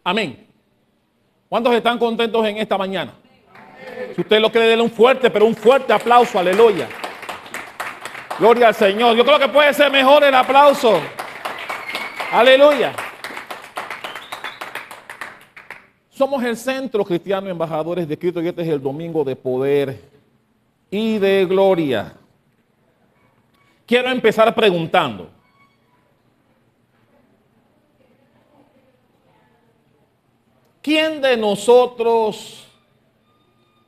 Amén. ¿Cuántos están contentos en esta mañana? Si usted lo quiere, denle un fuerte, pero un fuerte aplauso. Aleluya. Gloria al Señor. Yo creo que puede ser mejor el aplauso. Aleluya. Somos el Centro Cristiano Embajadores de Cristo y este es el domingo de poder y de gloria. Quiero empezar preguntando. ¿Quién de nosotros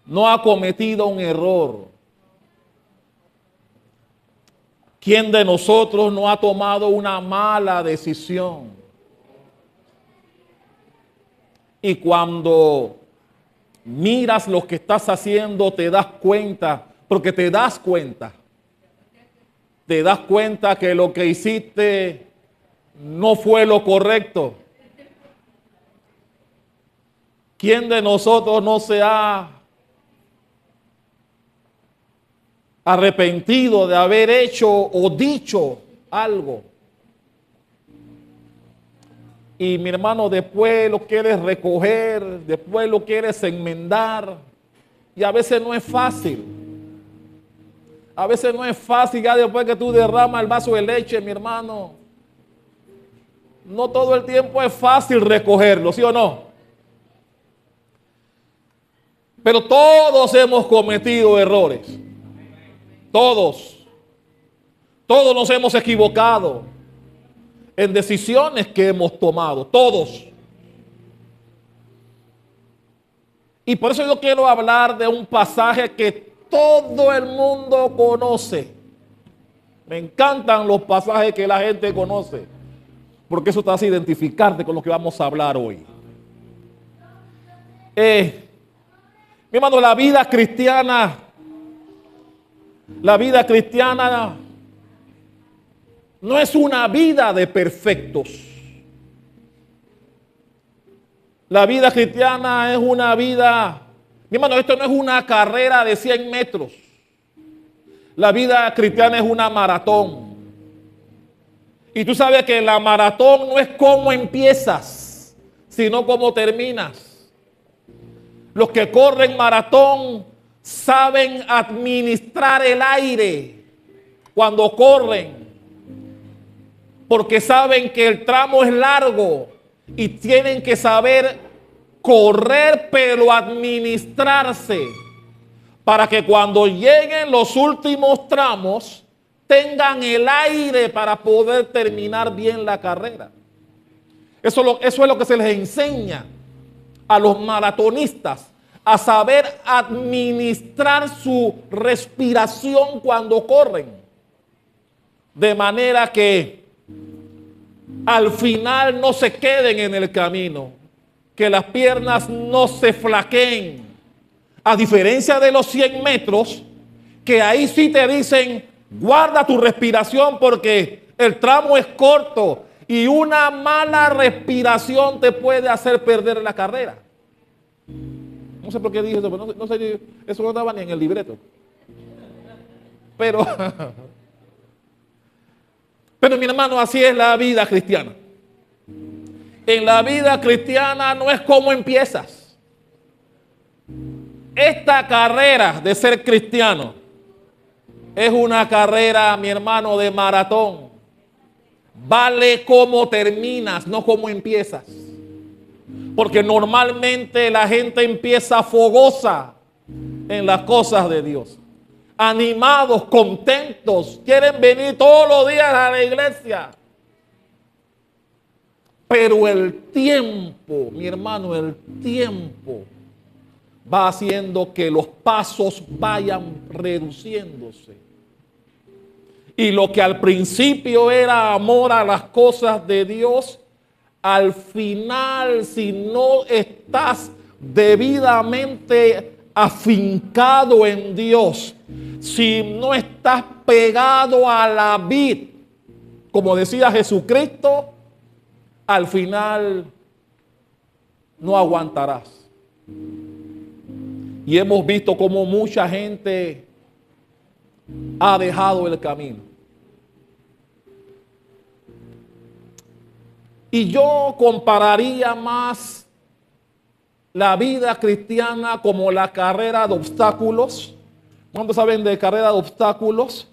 no ha cometido un error? ¿Quién de nosotros no ha tomado una mala decisión? Y cuando miras lo que estás haciendo, te das cuenta, porque te das cuenta que lo que hiciste no fue lo correcto. ¿Quién de nosotros no se ha arrepentido de haber hecho o dicho algo? Y mi hermano, después lo quieres recoger, después lo quieres enmendar. Y a veces no es fácil. A veces no es fácil, ya después que tú derramas el vaso de leche, mi hermano. No todo el tiempo es fácil recogerlo, ¿sí o no? Pero todos hemos cometido errores. Todos. Todos nos hemos equivocado en decisiones que hemos tomado. Todos. Y por eso yo quiero hablar de un pasaje que todo el mundo conoce. Me encantan los pasajes que la gente conoce, porque eso te hace identificarte con lo que vamos a hablar hoy. Mi hermano, la vida cristiana no es una vida de perfectos. La vida cristiana es una vida, mi hermano, esto no es una carrera de 100 metros. La vida cristiana es una maratón. Y tú sabes que la maratón no es cómo empiezas, sino cómo terminas. Los que corren maratón saben administrar el aire cuando corren, porque saben que el tramo es largo y tienen que saber correr, pero administrarse, para que cuando lleguen los últimos tramos tengan el aire para poder terminar bien la carrera. Eso es lo que se les enseña a los maratonistas, a saber administrar su respiración cuando corren, de manera que al final no se queden en el camino, que las piernas no se flaqueen, a diferencia de los 100 metros, que ahí sí te dicen, guarda tu respiración porque el tramo es corto y una mala respiración te puede hacer perder la carrera. No sé por qué dije eso, pero no sé, eso no estaba ni en el libreto. Pero mi hermano, así es la vida cristiana. En la vida cristiana no es cómo empiezas. Esta carrera de ser cristiano es una carrera, mi hermano, de maratón. Vale cómo terminas, no cómo empiezas. Porque normalmente la gente empieza fogosa en las cosas de Dios. Animados, contentos, quieren venir todos los días a la iglesia. Pero el tiempo, mi hermano, el tiempo va haciendo que los pasos vayan reduciéndose. Y lo que al principio era amor a las cosas de Dios, al final, si no estás debidamente afincado en Dios, si no estás pegado a la vid, como decía Jesucristo, al final no aguantarás. Y hemos visto cómo mucha gente ha dejado el camino. Y yo compararía más la vida cristiana como la carrera de obstáculos. ¿Cuántos saben de carrera de obstáculos?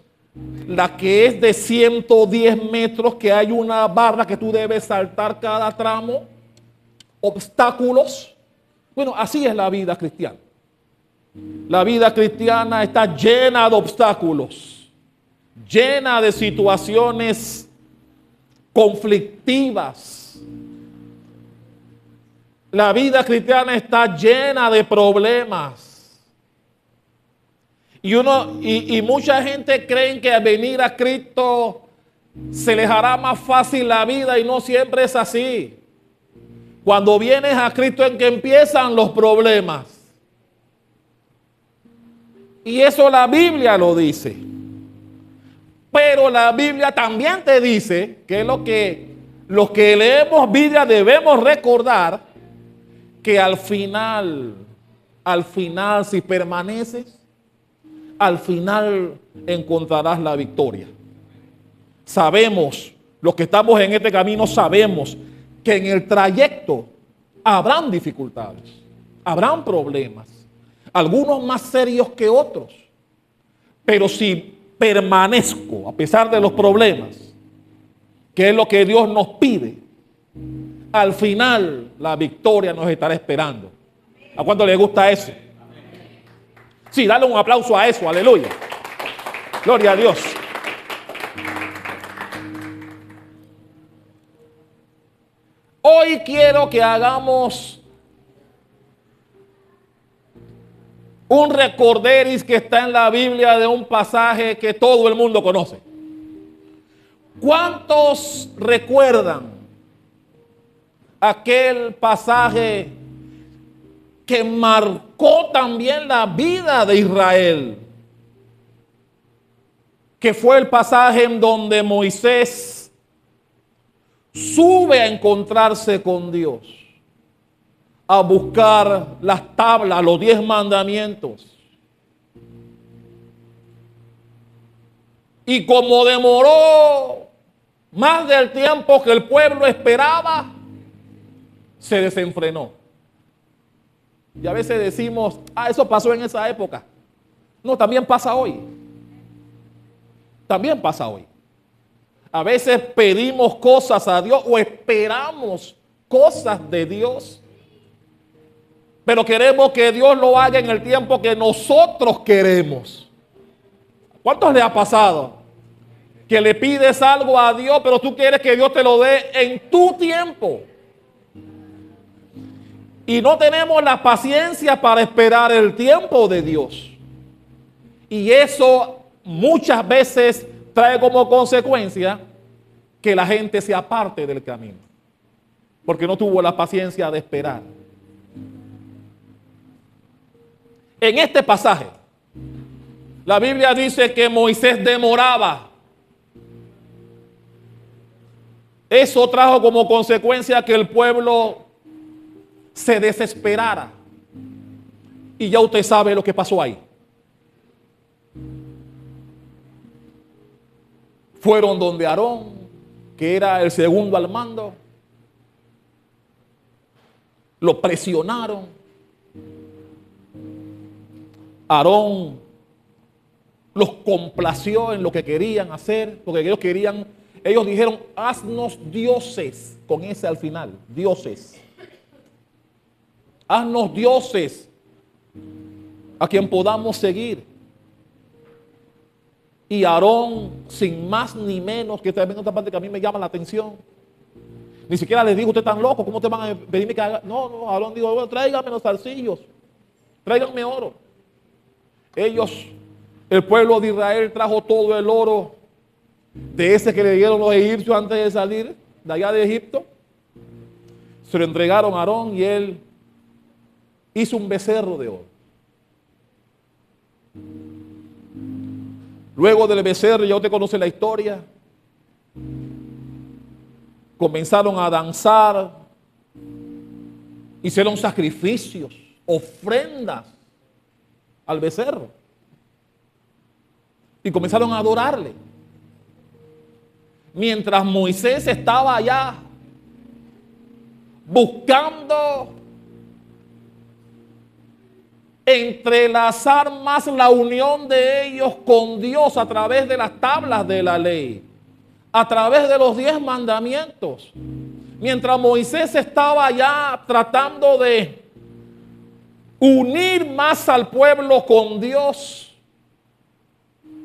La que es de 110 metros, que hay una barra que tú debes saltar cada tramo. Obstáculos. Bueno, así es la vida cristiana. La vida cristiana está llena de obstáculos, llena de situaciones conflictivas. La vida cristiana está llena de problemas. Y mucha gente cree que al venir a Cristo se les hará más fácil la vida, y no siempre es así. Cuando vienes a Cristo es que empiezan los problemas. Y eso la Biblia lo dice. Pero la Biblia también te dice que es los que leemos Biblia debemos recordar que al final, si permaneces, al final encontrarás la victoria. Sabemos, los que estamos en este camino sabemos que en el trayecto habrán dificultades, habrán problemas, algunos más serios que otros. Pero si permanezco a pesar de los problemas, que es lo que Dios nos pide, al final la victoria nos estará esperando. ¿A cuánto le gusta eso? Sí, dale un aplauso a eso, aleluya. Gloria a Dios. Hoy quiero que hagamos un recorderis que está en la Biblia de un pasaje que todo el mundo conoce. ¿Cuántos recuerdan aquel pasaje que marcó también la vida de Israel? Que fue el pasaje en donde Moisés sube a encontrarse con Dios, a buscar las tablas, los 10 mandamientos. Y como demoró más del tiempo que el pueblo esperaba, se desenfrenó. Y a veces decimos, eso pasó en esa época. No, también pasa hoy. También pasa hoy. A veces pedimos cosas a Dios o esperamos cosas de Dios, pero queremos que Dios lo haga en el tiempo que nosotros queremos. ¿Cuántos le ha pasado? Que le pides algo a Dios, pero tú quieres que Dios te lo dé en tu tiempo. Y no tenemos la paciencia para esperar el tiempo de Dios. Y eso muchas veces trae como consecuencia que la gente se aparte del camino, porque no tuvo la paciencia de esperar. En este pasaje, la Biblia dice que Moisés demoraba. Eso trajo como consecuencia que el pueblo se desesperara. Y ya usted sabe lo que pasó ahí. Fueron donde Aarón, que era el segundo al mando. Lo presionaron. Aarón los complació en lo que querían hacer, porque ellos dijeron, haznos dioses, con ese al final, dioses. Haznos dioses a quien podamos seguir. Y Aarón, sin más ni menos, que también otra parte que a mí me llama la atención, ni siquiera les dijo, usted tan loco, ¿cómo te van a pedirme que haga? No, Aarón dijo, bueno, tráiganme los zarcillos, tráiganme oro. El pueblo de Israel trajo todo el oro de ese que le dieron los egipcios antes de salir de allá de Egipto. Se lo entregaron a Aarón y él hizo un becerro de oro. Luego del becerro, ya usted conoce la historia, comenzaron a danzar, hicieron sacrificios, ofrendas al becerro y comenzaron a adorarle. Mientras Moisés estaba allá buscando entrelazar más la unión de ellos con Dios a través de las tablas de la ley, a través de los 10 mandamientos. Mientras Moisés estaba ya tratando de unir más al pueblo con Dios,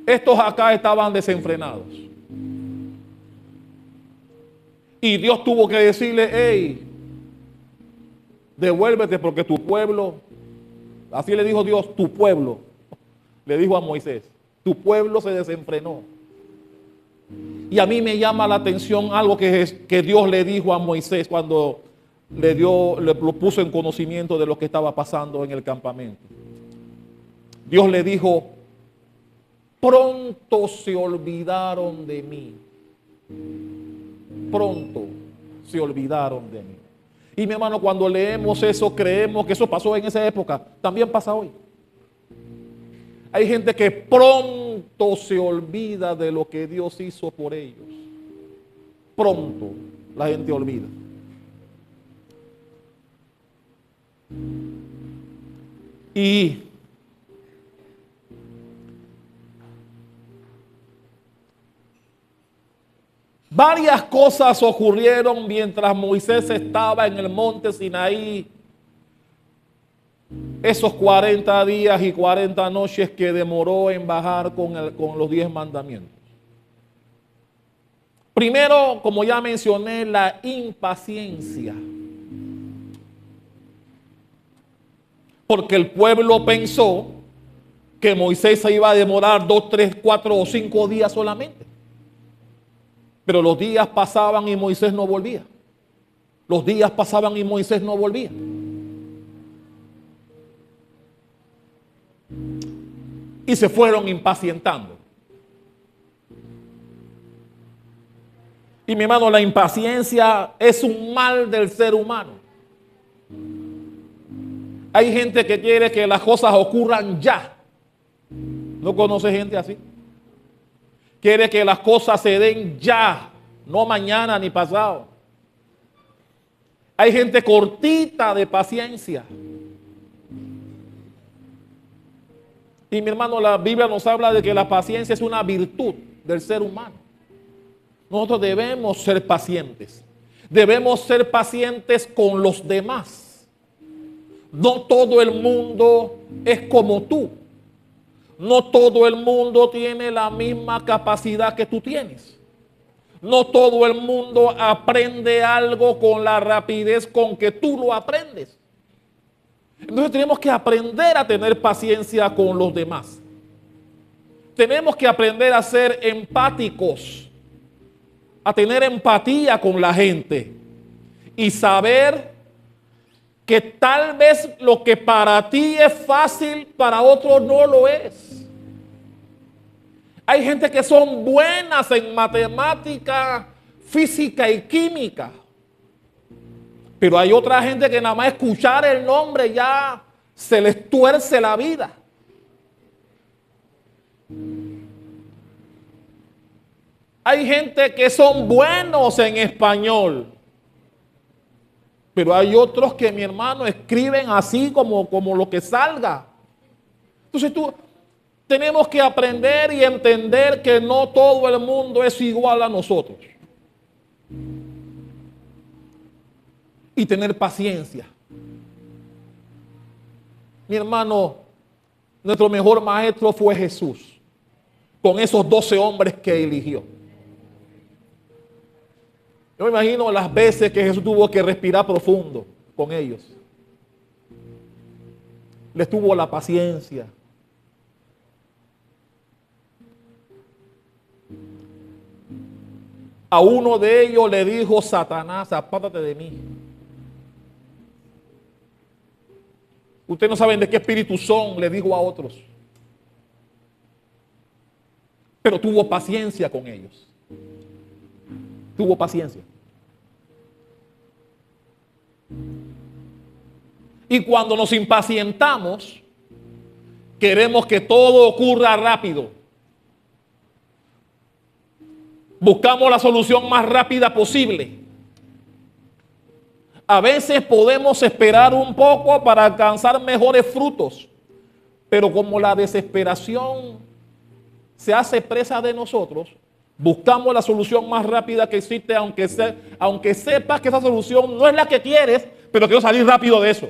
estos acá estaban desenfrenados. Y Dios tuvo que decirle, hey, devuélvete porque tu pueblo, así le dijo Dios, tu pueblo, le dijo a Moisés, tu pueblo se desenfrenó. Y a mí me llama la atención algo que Dios le dijo a Moisés cuando le lo puso en conocimiento de lo que estaba pasando en el campamento. Dios le dijo, pronto se olvidaron de mí. Pronto se olvidaron de mí. Y mi hermano, cuando leemos eso, creemos que eso pasó en esa época. También pasa hoy. Hay gente que pronto se olvida de lo que Dios hizo por ellos. Pronto la gente olvida. Y varias cosas ocurrieron mientras Moisés estaba en el monte Sinaí. Esos 40 días y 40 noches que demoró en bajar con los 10 mandamientos. Primero, como ya mencioné, la impaciencia. Porque el pueblo pensó que Moisés se iba a demorar 2, 3, 4 o 5 días solamente. Pero los días pasaban y Moisés no volvía. Los días pasaban y Moisés no volvía. Y se fueron impacientando. Y mi hermano, la impaciencia es un mal del ser humano. Hay gente que quiere que las cosas ocurran ya. ¿No conoce gente así? Quiere que las cosas se den ya, no mañana ni pasado. Hay gente cortita de paciencia. Y mi hermano, la Biblia nos habla de que la paciencia es una virtud del ser humano. Nosotros debemos ser pacientes. Debemos ser pacientes con los demás. No todo el mundo es como tú. No todo el mundo tiene la misma capacidad que tú tienes. No todo el mundo aprende algo con la rapidez con que tú lo aprendes. Entonces tenemos que aprender a tener paciencia con los demás. Tenemos que aprender a ser empáticos, a tener empatía con la gente y saber que tal vez lo que para ti es fácil, para otros no lo es. Hay gente que son buenas en matemática, física y química. Pero hay otra gente que nada más escuchar el nombre ya se les tuerce la vida. Hay gente que son buenos en español. Pero hay otros que, mi hermano, escriben así como lo que salga. Entonces tenemos que aprender y entender que no todo el mundo es igual a nosotros. Y tener paciencia. Mi hermano, nuestro mejor maestro fue Jesús, con esos 12 hombres que eligió. Yo me imagino las veces que Jesús tuvo que respirar profundo con ellos. Les tuvo la paciencia. A uno de ellos le dijo Satanás, apártate de mí. Ustedes no saben de qué espíritu son, le dijo a otros. Pero tuvo paciencia con ellos. Tuvo paciencia. Y cuando nos impacientamos, queremos que todo ocurra rápido. Buscamos la solución más rápida posible. A veces podemos esperar un poco para alcanzar mejores frutos, Pero como la desesperación se hace presa de nosotros, buscamos la solución más rápida que existe, aunque sepas que esa solución no es la que quieres, pero quiero salir rápido de eso.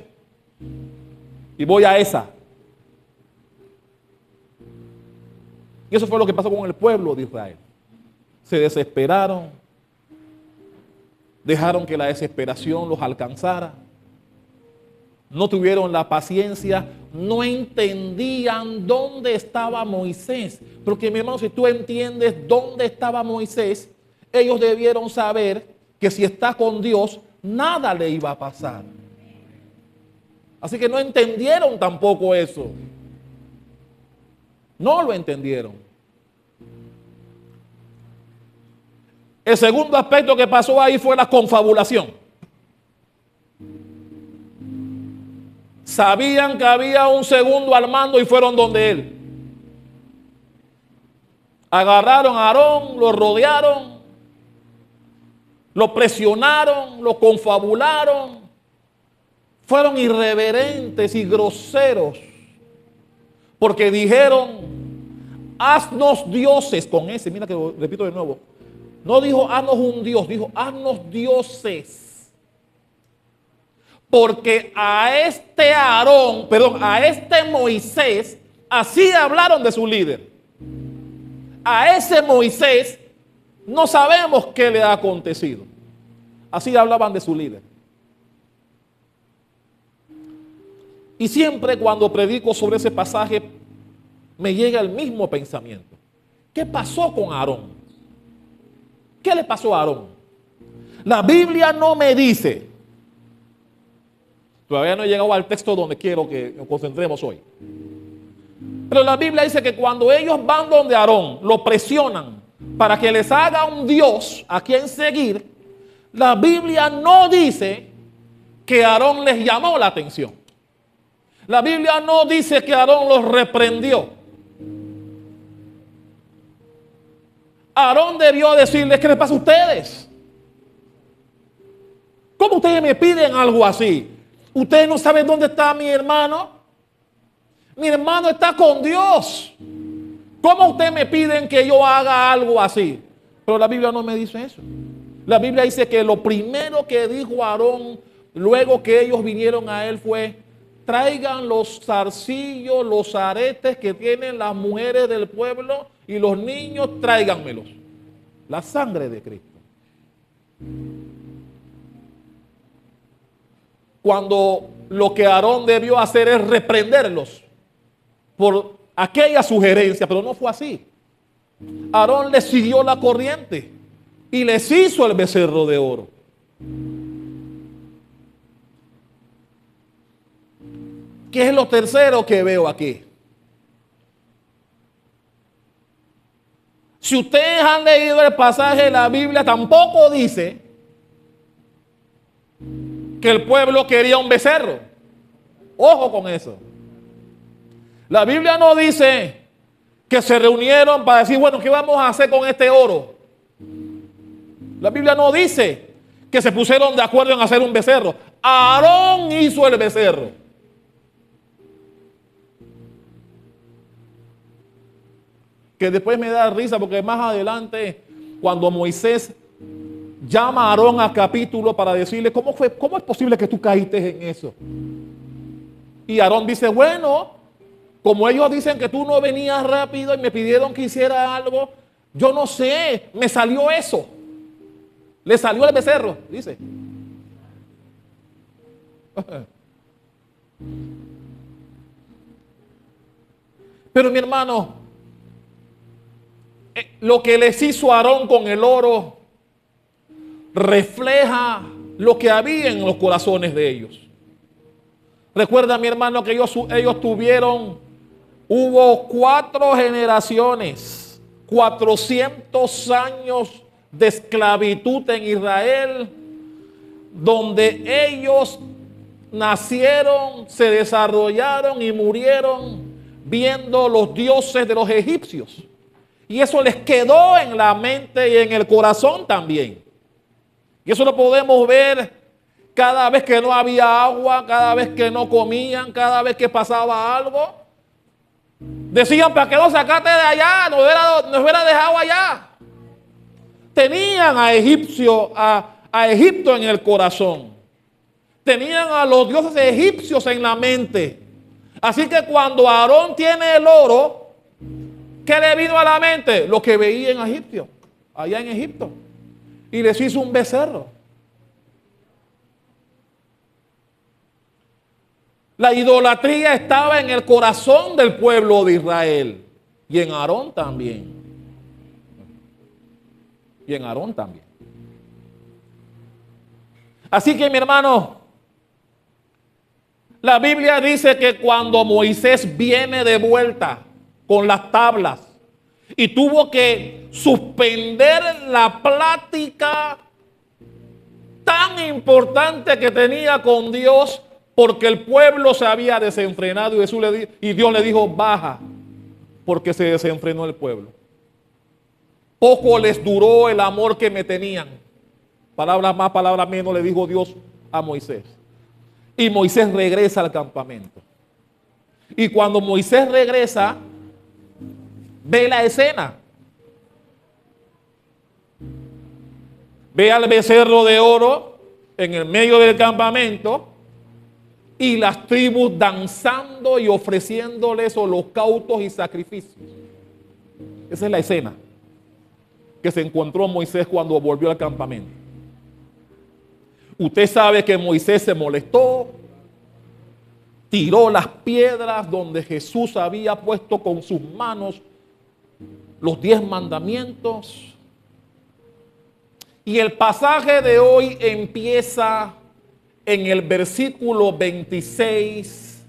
Y voy a esa. Y eso fue lo que pasó con el pueblo de Israel. Se desesperaron, dejaron que la desesperación los alcanzara. No tuvieron la paciencia, no entendían dónde estaba Moisés. Porque mi hermano, si tú entiendes dónde estaba Moisés, ellos debieron saber que si está con Dios, nada le iba a pasar. Así que no entendieron tampoco eso. No lo entendieron. El segundo aspecto que pasó ahí fue la confabulación. Sabían que había un segundo al mando y fueron donde él. Agarraron a Aarón, lo rodearon, lo presionaron, lo confabularon. Fueron irreverentes y groseros. Porque dijeron, haznos dioses con ese. Mira que lo repito de nuevo. No dijo, haznos un Dios, dijo, haznos dioses. Porque a este Aarón, perdón, a este Moisés, así hablaron de su líder. A ese Moisés no sabemos qué le ha acontecido. Así hablaban de su líder. Y siempre cuando predico sobre ese pasaje, me llega el mismo pensamiento. ¿Qué pasó con Aarón? ¿Qué le pasó a Aarón? La Biblia no me dice. Todavía no he llegado al texto donde quiero que nos concentremos hoy. Pero la Biblia dice que cuando ellos van donde Aarón, lo presionan para que les haga un Dios a quien seguir, la Biblia no dice que Aarón les llamó la atención. La Biblia no dice que Aarón los reprendió. Aarón debió decirles, ¿qué les pasa a ustedes? ¿Cómo ustedes me piden algo así? ¿Ustedes no saben dónde está mi hermano? Mi hermano está con Dios. ¿Cómo ustedes me piden que yo haga algo así? Pero la Biblia no me dice eso. La Biblia dice que lo primero que dijo Aarón, luego que ellos vinieron a él fue, traigan los zarcillos, los aretes que tienen las mujeres del pueblo y los niños, tráiganmelos. La sangre de Cristo. Cuando lo que Aarón debió hacer es reprenderlos por aquella sugerencia, pero no fue así. Aarón les siguió la corriente y les hizo el becerro de oro. ¿Qué es lo tercero que veo aquí? Si ustedes han leído el pasaje de la Biblia, tampoco dice que el pueblo quería un becerro. Ojo con eso. La Biblia no dice que se reunieron para decir, bueno, ¿qué vamos a hacer con este oro? La Biblia no dice que se pusieron de acuerdo en hacer un becerro. Aarón hizo el becerro. Que después me da risa porque más adelante, cuando Moisés llama a Aarón al capítulo para decirle, ¿cómo es posible que tú caíste en eso? Y Aarón dice, bueno, como ellos dicen que tú no venías rápido y me pidieron que hiciera algo, yo no sé, me salió eso. Le salió el becerro, dice. Pero mi hermano, lo que les hizo Aarón con el oro refleja lo que había en los corazones de ellos. Recuerda, mi hermano, que ellos hubo 4 generaciones, 400 años de esclavitud en Israel, donde ellos nacieron, se desarrollaron y murieron viendo los dioses de los egipcios. Y eso les quedó en la mente y en el corazón también. Y eso lo podemos ver cada vez que no había agua, cada vez que no comían, cada vez que pasaba algo. Decían, ¿para qué lo sacaste de allá? Nos hubiera dejado allá. Tenían a Egipto en el corazón. Tenían a los dioses egipcios en la mente. Así que cuando Aarón tiene el oro, ¿qué le vino a la mente? Lo que veía en Egipto, allá en Egipto. Y les hizo un becerro. La idolatría estaba en el corazón del pueblo de Israel. Y en Aarón también. Y en Aarón también. Así que, mi hermano, la Biblia dice que cuando Moisés viene de vuelta con las tablas y tuvo que suspender la plática tan importante que tenía con Dios porque el pueblo se había desenfrenado y Dios le dijo, baja, porque se desenfrenó el pueblo. Poco les duró el amor que me tenían. Palabras más, palabras menos, le dijo Dios a Moisés. Y Moisés regresa al campamento. Y cuando Moisés regresa, ve la escena. Ve al becerro de oro en el medio del campamento y las tribus danzando y ofreciéndoles holocaustos y sacrificios. Esa es la escena que se encontró Moisés cuando volvió al campamento. Usted sabe que Moisés se molestó, tiró las piedras donde Jesús había puesto con sus manos los 10 mandamientos. Y el pasaje de hoy empieza en el versículo 26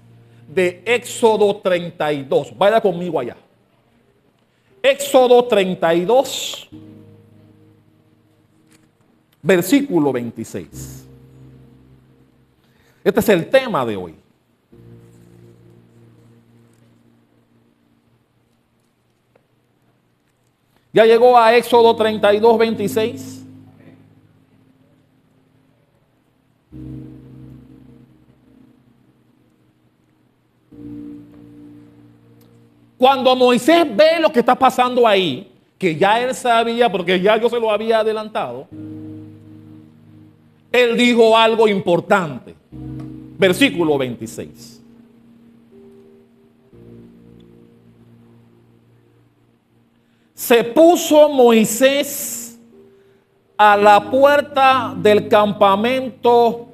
de Éxodo 32. Vaya conmigo allá. Éxodo 32, versículo 26. Este es el tema de hoy. ¿Ya llegó a Éxodo 32, 26? Cuando Moisés ve lo que está pasando ahí, que ya él sabía, porque ya yo se lo había adelantado, él dijo algo importante. Versículo 26. Se puso Moisés a la puerta del campamento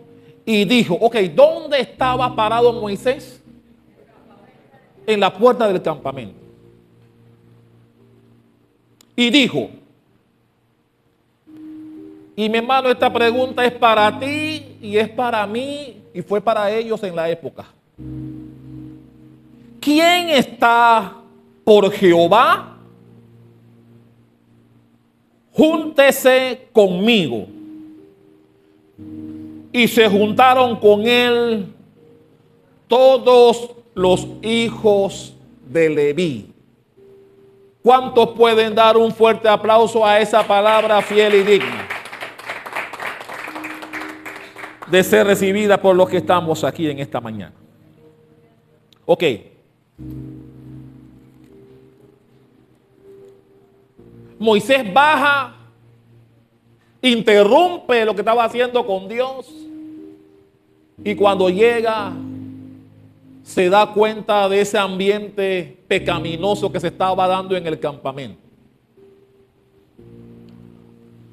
y dijo, ok, ¿dónde estaba parado Moisés? En la puerta del campamento. Y dijo, y mi hermano, esta pregunta es para ti y es para mí y fue para ellos en la época. ¿Quién está por Jehová? Júntese conmigo. Y se juntaron con él todos los hijos de Leví. ¿Cuántos pueden dar un fuerte aplauso a esa palabra fiel y digna de ser recibida por los que estamos aquí en esta mañana? Ok. Moisés baja, interrumpe lo que estaba haciendo con Dios y cuando llega se da cuenta de ese ambiente pecaminoso que se estaba dando en el campamento.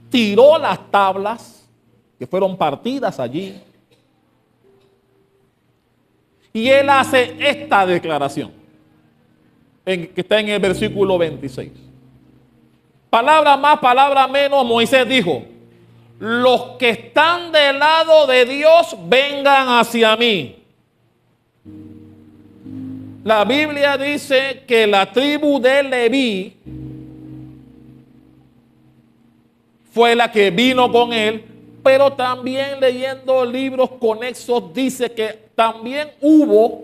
Tiró las tablas que fueron partidas allí y él hace esta declaración que está en el versículo 26. Palabra más, palabra menos, Moisés dijo, los que están del lado de Dios vengan hacia mí. La Biblia dice que la tribu de Leví fue la que vino con él, pero también leyendo libros conexos dice que también hubo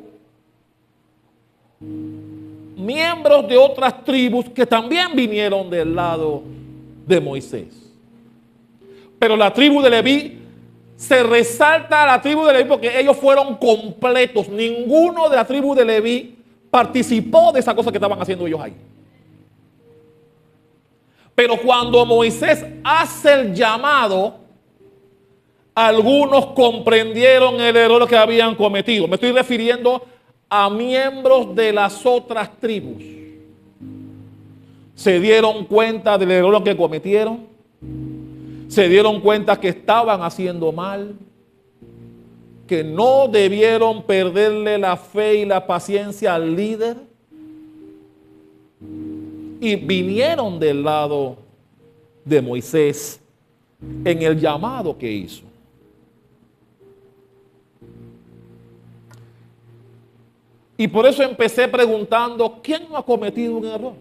miembros de otras tribus que también vinieron del lado de Moisés. Pero la tribu de Leví, se resalta a la tribu de Leví porque ellos fueron completos. Ninguno de la tribu de Leví participó de esa cosa que estaban haciendo ellos ahí. Pero cuando Moisés hace el llamado, algunos comprendieron el error que habían cometido. Me estoy refiriendo a miembros de las otras tribus. Se dieron cuenta del error que cometieron. Se dieron cuenta que estaban haciendo mal, que no debieron perderle la fe y la paciencia al líder, y vinieron del lado de Moisés en el llamado que hizo. Y por eso empecé preguntando, ¿quién no ha cometido un error?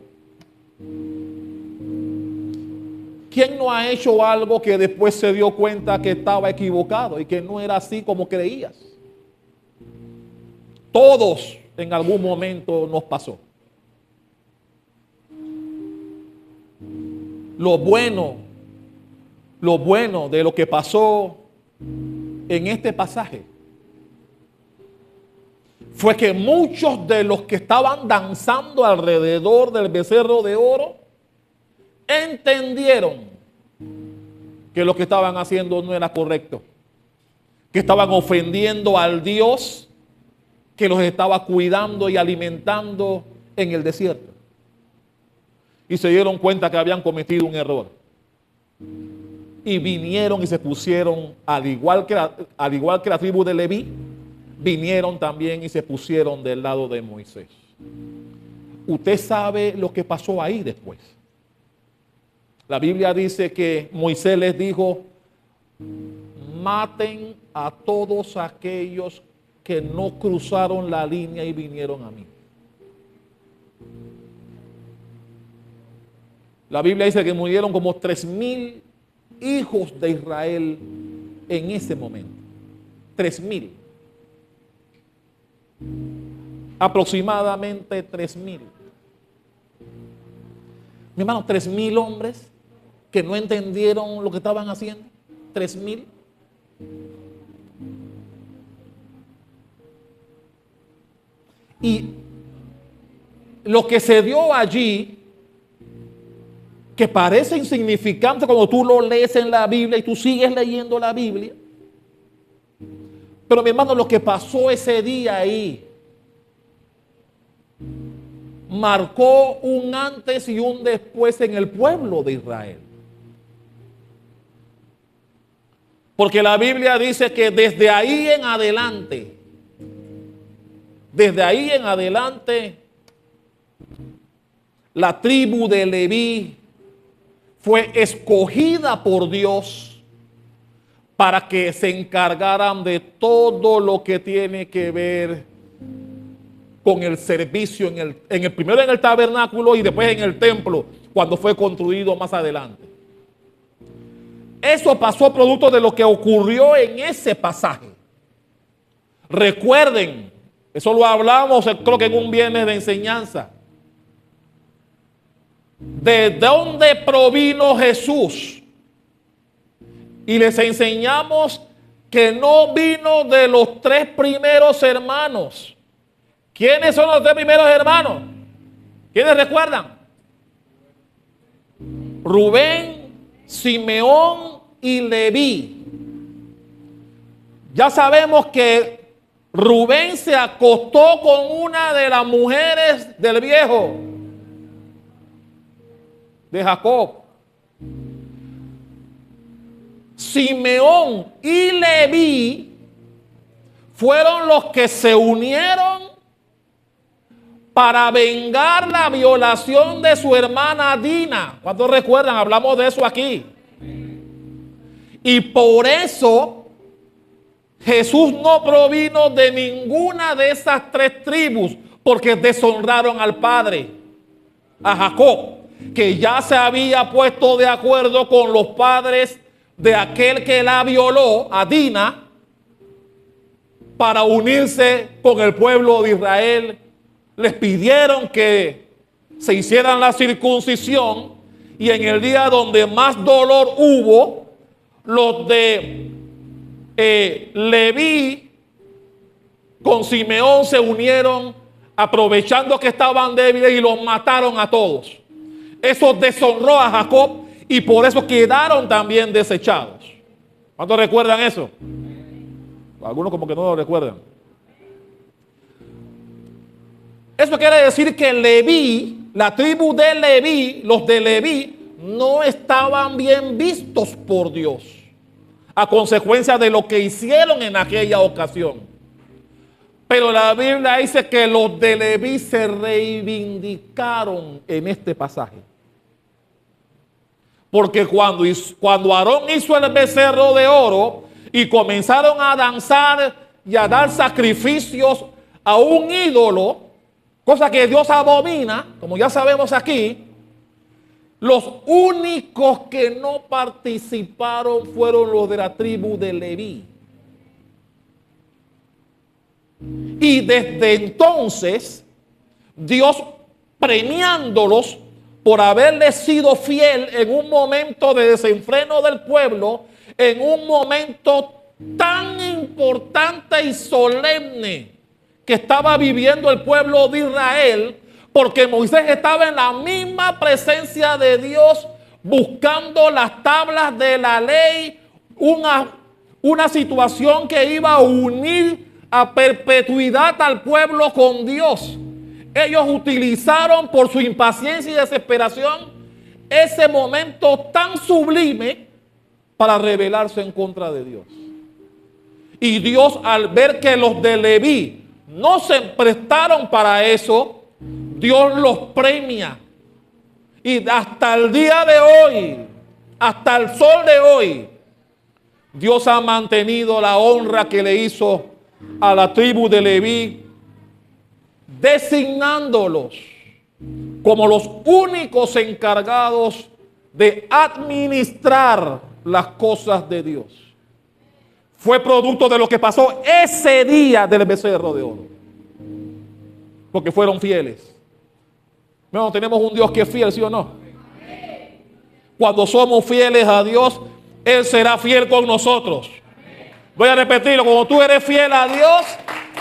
¿Quién no ha hecho algo que después se dio cuenta que estaba equivocado y que no era así como creías? Todos en algún momento nos pasó. Lo bueno de lo que pasó en este pasaje fue que muchos de los que estaban danzando alrededor del becerro de oro entendieron que lo que estaban haciendo no era correcto, que estaban ofendiendo al Dios que los estaba cuidando y alimentando en el desierto. Y se dieron cuenta que habían cometido un error. Y vinieron y se pusieron, al igual que la tribu de Leví, vinieron también y se pusieron del lado de Moisés. Usted sabe lo que pasó ahí después. La Biblia dice que Moisés les dijo, maten a todos aquellos que no cruzaron la línea y vinieron a mí. La Biblia dice que murieron como 3,000 hijos de Israel en ese momento. 3,000. Aproximadamente 3,000. Mi hermano, 3,000 hombres que no entendieron lo que estaban haciendo. 3,000. Y lo que se dio allí, que parece insignificante cuando tú lo lees en la Biblia y tú sigues leyendo la Biblia, pero mi hermano, lo que pasó ese día ahí marcó un antes y un después en el pueblo de Israel. Porque la Biblia dice que desde ahí en adelante, la tribu de Leví fue escogida por Dios para que se encargaran de todo lo que tiene que ver con el servicio primero en el tabernáculo y después en el templo, cuando fue construido más adelante. Eso pasó producto de lo que ocurrió en ese pasaje. Recuerden, eso lo hablamos creo que en un viernes de enseñanza. ¿De dónde provino Jesús? Y les enseñamos que no vino de los 3 primeros hermanos. ¿Quiénes son los 3 primeros hermanos? ¿Quiénes recuerdan? Rubén, Simeón y Leví. Ya sabemos que Rubén se acostó con una de las mujeres del viejo, de Jacob. Simeón y Leví fueron los que se unieron para vengar la violación de su hermana Dina. ¿Cuántos recuerdan? Hablamos de eso aquí. Y por eso Jesús no provino de ninguna de esas 3 tribus, porque deshonraron al padre, a Jacob, que ya se había puesto de acuerdo con los padres de aquel que la violó, a Dina, para unirse con el pueblo de Israel. Les pidieron que se hicieran la circuncisión, y en el día donde más dolor hubo, los de Leví con Simeón se unieron aprovechando que estaban débiles y los mataron a todos. Eso deshonró a Jacob y por eso quedaron también desechados. ¿Cuántos recuerdan eso? Algunos como que no lo recuerdan. Eso quiere decir que Leví, la tribu de Leví, los de Leví, no estaban bien vistos por Dios a consecuencia de lo que hicieron en aquella ocasión. Pero la Biblia dice que los de Leví se reivindicaron en este pasaje. Porque cuando Aarón hizo el becerro de oro y comenzaron a danzar y a dar sacrificios a un ídolo, cosa que Dios abomina, como ya sabemos aquí, los únicos que no participaron fueron los de la tribu de Leví. Y desde entonces, Dios premiándolos por haberles sido fiel en un momento de desenfreno del pueblo, en un momento tan importante y solemne que estaba viviendo el pueblo de Israel, porque Moisés estaba en la misma presencia de Dios, buscando las tablas de la ley, una situación que iba a unir a perpetuidad al pueblo con Dios. Ellos utilizaron por su impaciencia y desesperación ese momento tan sublime para rebelarse en contra de Dios. Y Dios, al ver que los de Leví no se prestaron para eso, Dios los premia. Y hasta el día de hoy, hasta el sol de hoy, Dios ha mantenido la honra que le hizo a la tribu de Leví, designándolos como los únicos encargados de administrar las cosas de Dios. Fue producto de lo que pasó ese día del becerro de oro, porque fueron fieles. No, tenemos un Dios que es fiel, ¿sí o no? Cuando somos fieles a Dios, Él será fiel con nosotros. Voy a repetirlo, cuando tú eres fiel a Dios,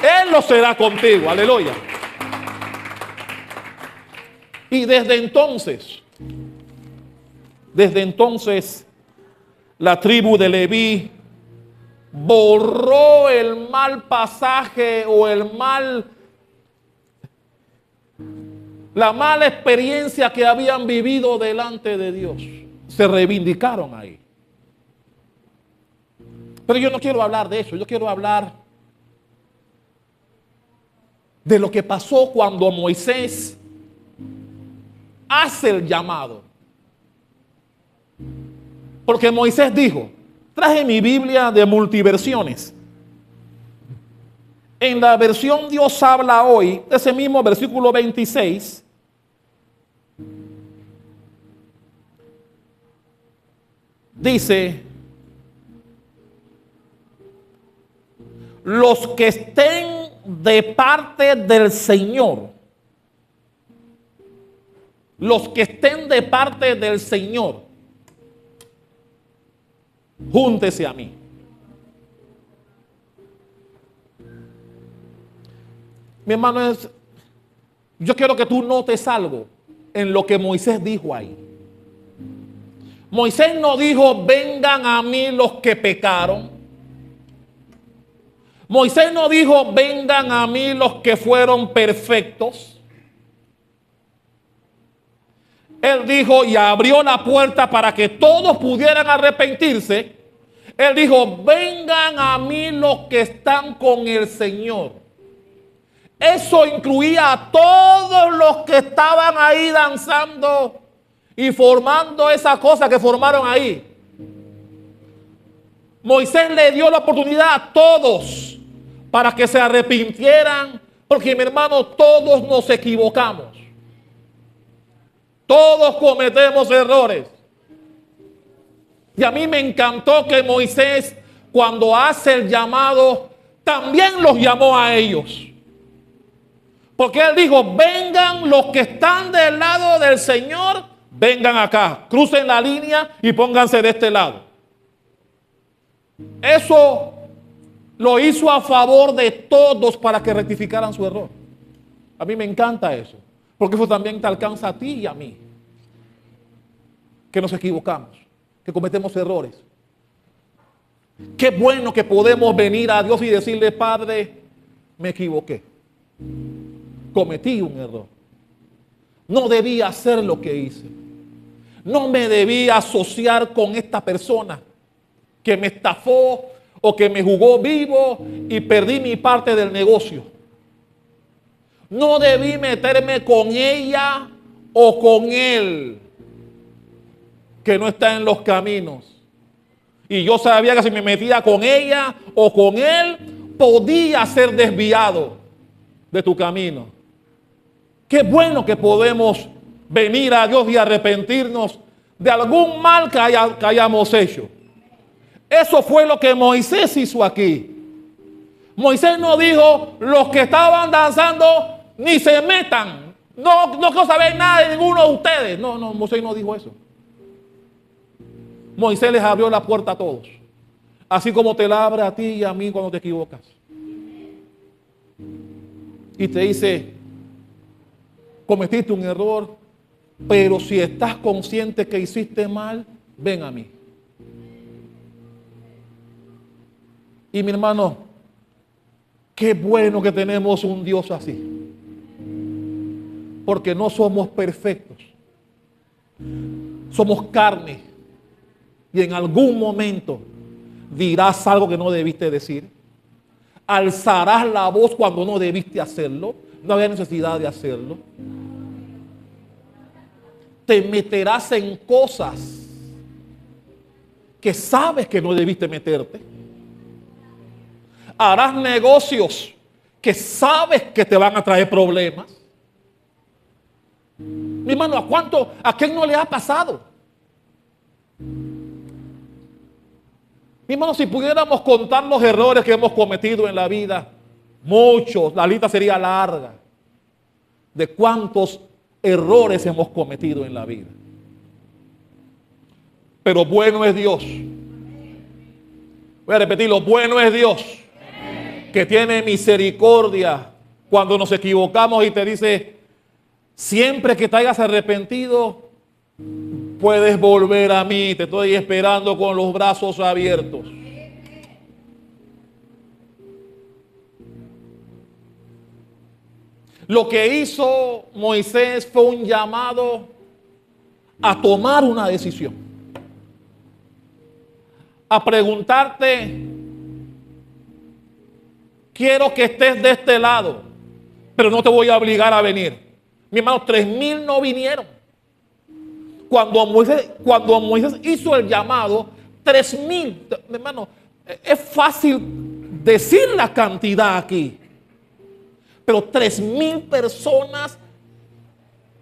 Él lo será contigo. Aleluya. Y desde entonces, la tribu de Leví borró el mal pasaje o la mala experiencia que habían vivido delante de Dios. Se reivindicaron ahí. Pero yo no quiero hablar de eso, yo quiero hablar de lo que pasó cuando Moisés hace el llamado. Porque Moisés dijo, traje mi Biblia de multiversiones. En la versión Dios habla hoy, ese mismo versículo 26, dice: los que estén de parte del Señor, los que estén de parte del Señor, júntese a mí. Mi hermano, yo quiero que tú notes algo en lo que Moisés dijo ahí. Moisés no dijo, vengan a mí los que pecaron. Moisés no dijo, vengan a mí los que fueron perfectos. Él dijo y abrió la puerta para que todos pudieran arrepentirse. Él dijo, vengan a mí los que están con el Señor. Eso incluía a todos los que estaban ahí danzando y formando esa cosa que formaron ahí. Moisés le dio la oportunidad a todos para que se arrepintieran, porque mi hermano, todos nos equivocamos. Todos cometemos errores. Y a mí me encantó que Moisés, cuando hace el llamado, también los llamó a ellos. Porque él dijo, vengan los que están del lado del Señor, vengan acá, crucen la línea y pónganse de este lado. Eso lo hizo a favor de todos para que rectificaran su error. A mí me encanta eso, porque eso también te alcanza a ti y a mí. Que nos equivocamos, que cometemos errores. Qué bueno que podemos venir a Dios y decirle: Padre, me equivoqué. Cometí un error. No debía hacer lo que hice. No me debía asociar con esta persona que me estafó o que me jugó vivo y perdí mi parte del negocio. No debí meterme con ella o con él que no está en los caminos. Y yo sabía que si me metía con ella o con él, podía ser desviado de tu camino. Qué bueno que podemos venir a Dios y arrepentirnos de algún mal que hayamos hecho. Eso fue lo que Moisés hizo aquí. Moisés no dijo: los que estaban danzando ni se metan. No quiero saber nada de ninguno de ustedes. No, Moisés no dijo eso. Moisés les abrió la puerta a todos. Así como te la abre a ti y a mí cuando te equivocas. Y te dice: cometiste un error, pero si estás consciente que hiciste mal, ven a mí. Y mi hermano, qué bueno que tenemos un Dios así. Porque no somos perfectos. Somos carne. Y en algún momento dirás algo que no debiste decir. Alzarás la voz cuando no debiste hacerlo. No había necesidad de hacerlo. Te meterás en cosas que sabes que no debiste meterte. Harás negocios que sabes que te van a traer problemas. Mi hermano, ¿a quién no le ha pasado? Mi hermano, si pudiéramos contar los errores que hemos cometido en la vida, muchos, la lista sería larga de cuántos errores hemos cometido en la vida. Pero bueno es Dios. Voy a repetirlo: bueno es Dios, que tiene misericordia cuando nos equivocamos y te dice: siempre que te hayas arrepentido, puedes volver a mí, te estoy esperando con los brazos abiertos. Lo que hizo Moisés fue un llamado a tomar una decisión. A preguntarte: quiero que estés de este lado, pero no te voy a obligar a venir. Mi hermano, 3,000 no vinieron. Cuando Moisés hizo el llamado, 3,000, hermano, es fácil decir la cantidad aquí, pero 3,000 personas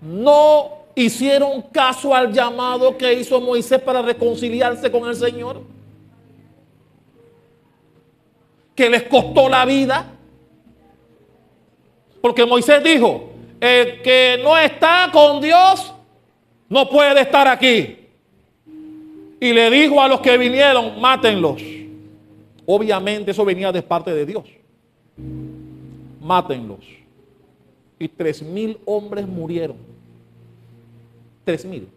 no hicieron caso al llamado que hizo Moisés para reconciliarse con el Señor, que les costó la vida, porque Moisés dijo: el que no está con Dios no puede estar aquí. Y le dijo a los que vinieron: mátenlos. Obviamente eso venía de parte de Dios. Mátenlos. Y 3,000 hombres murieron. 3,000.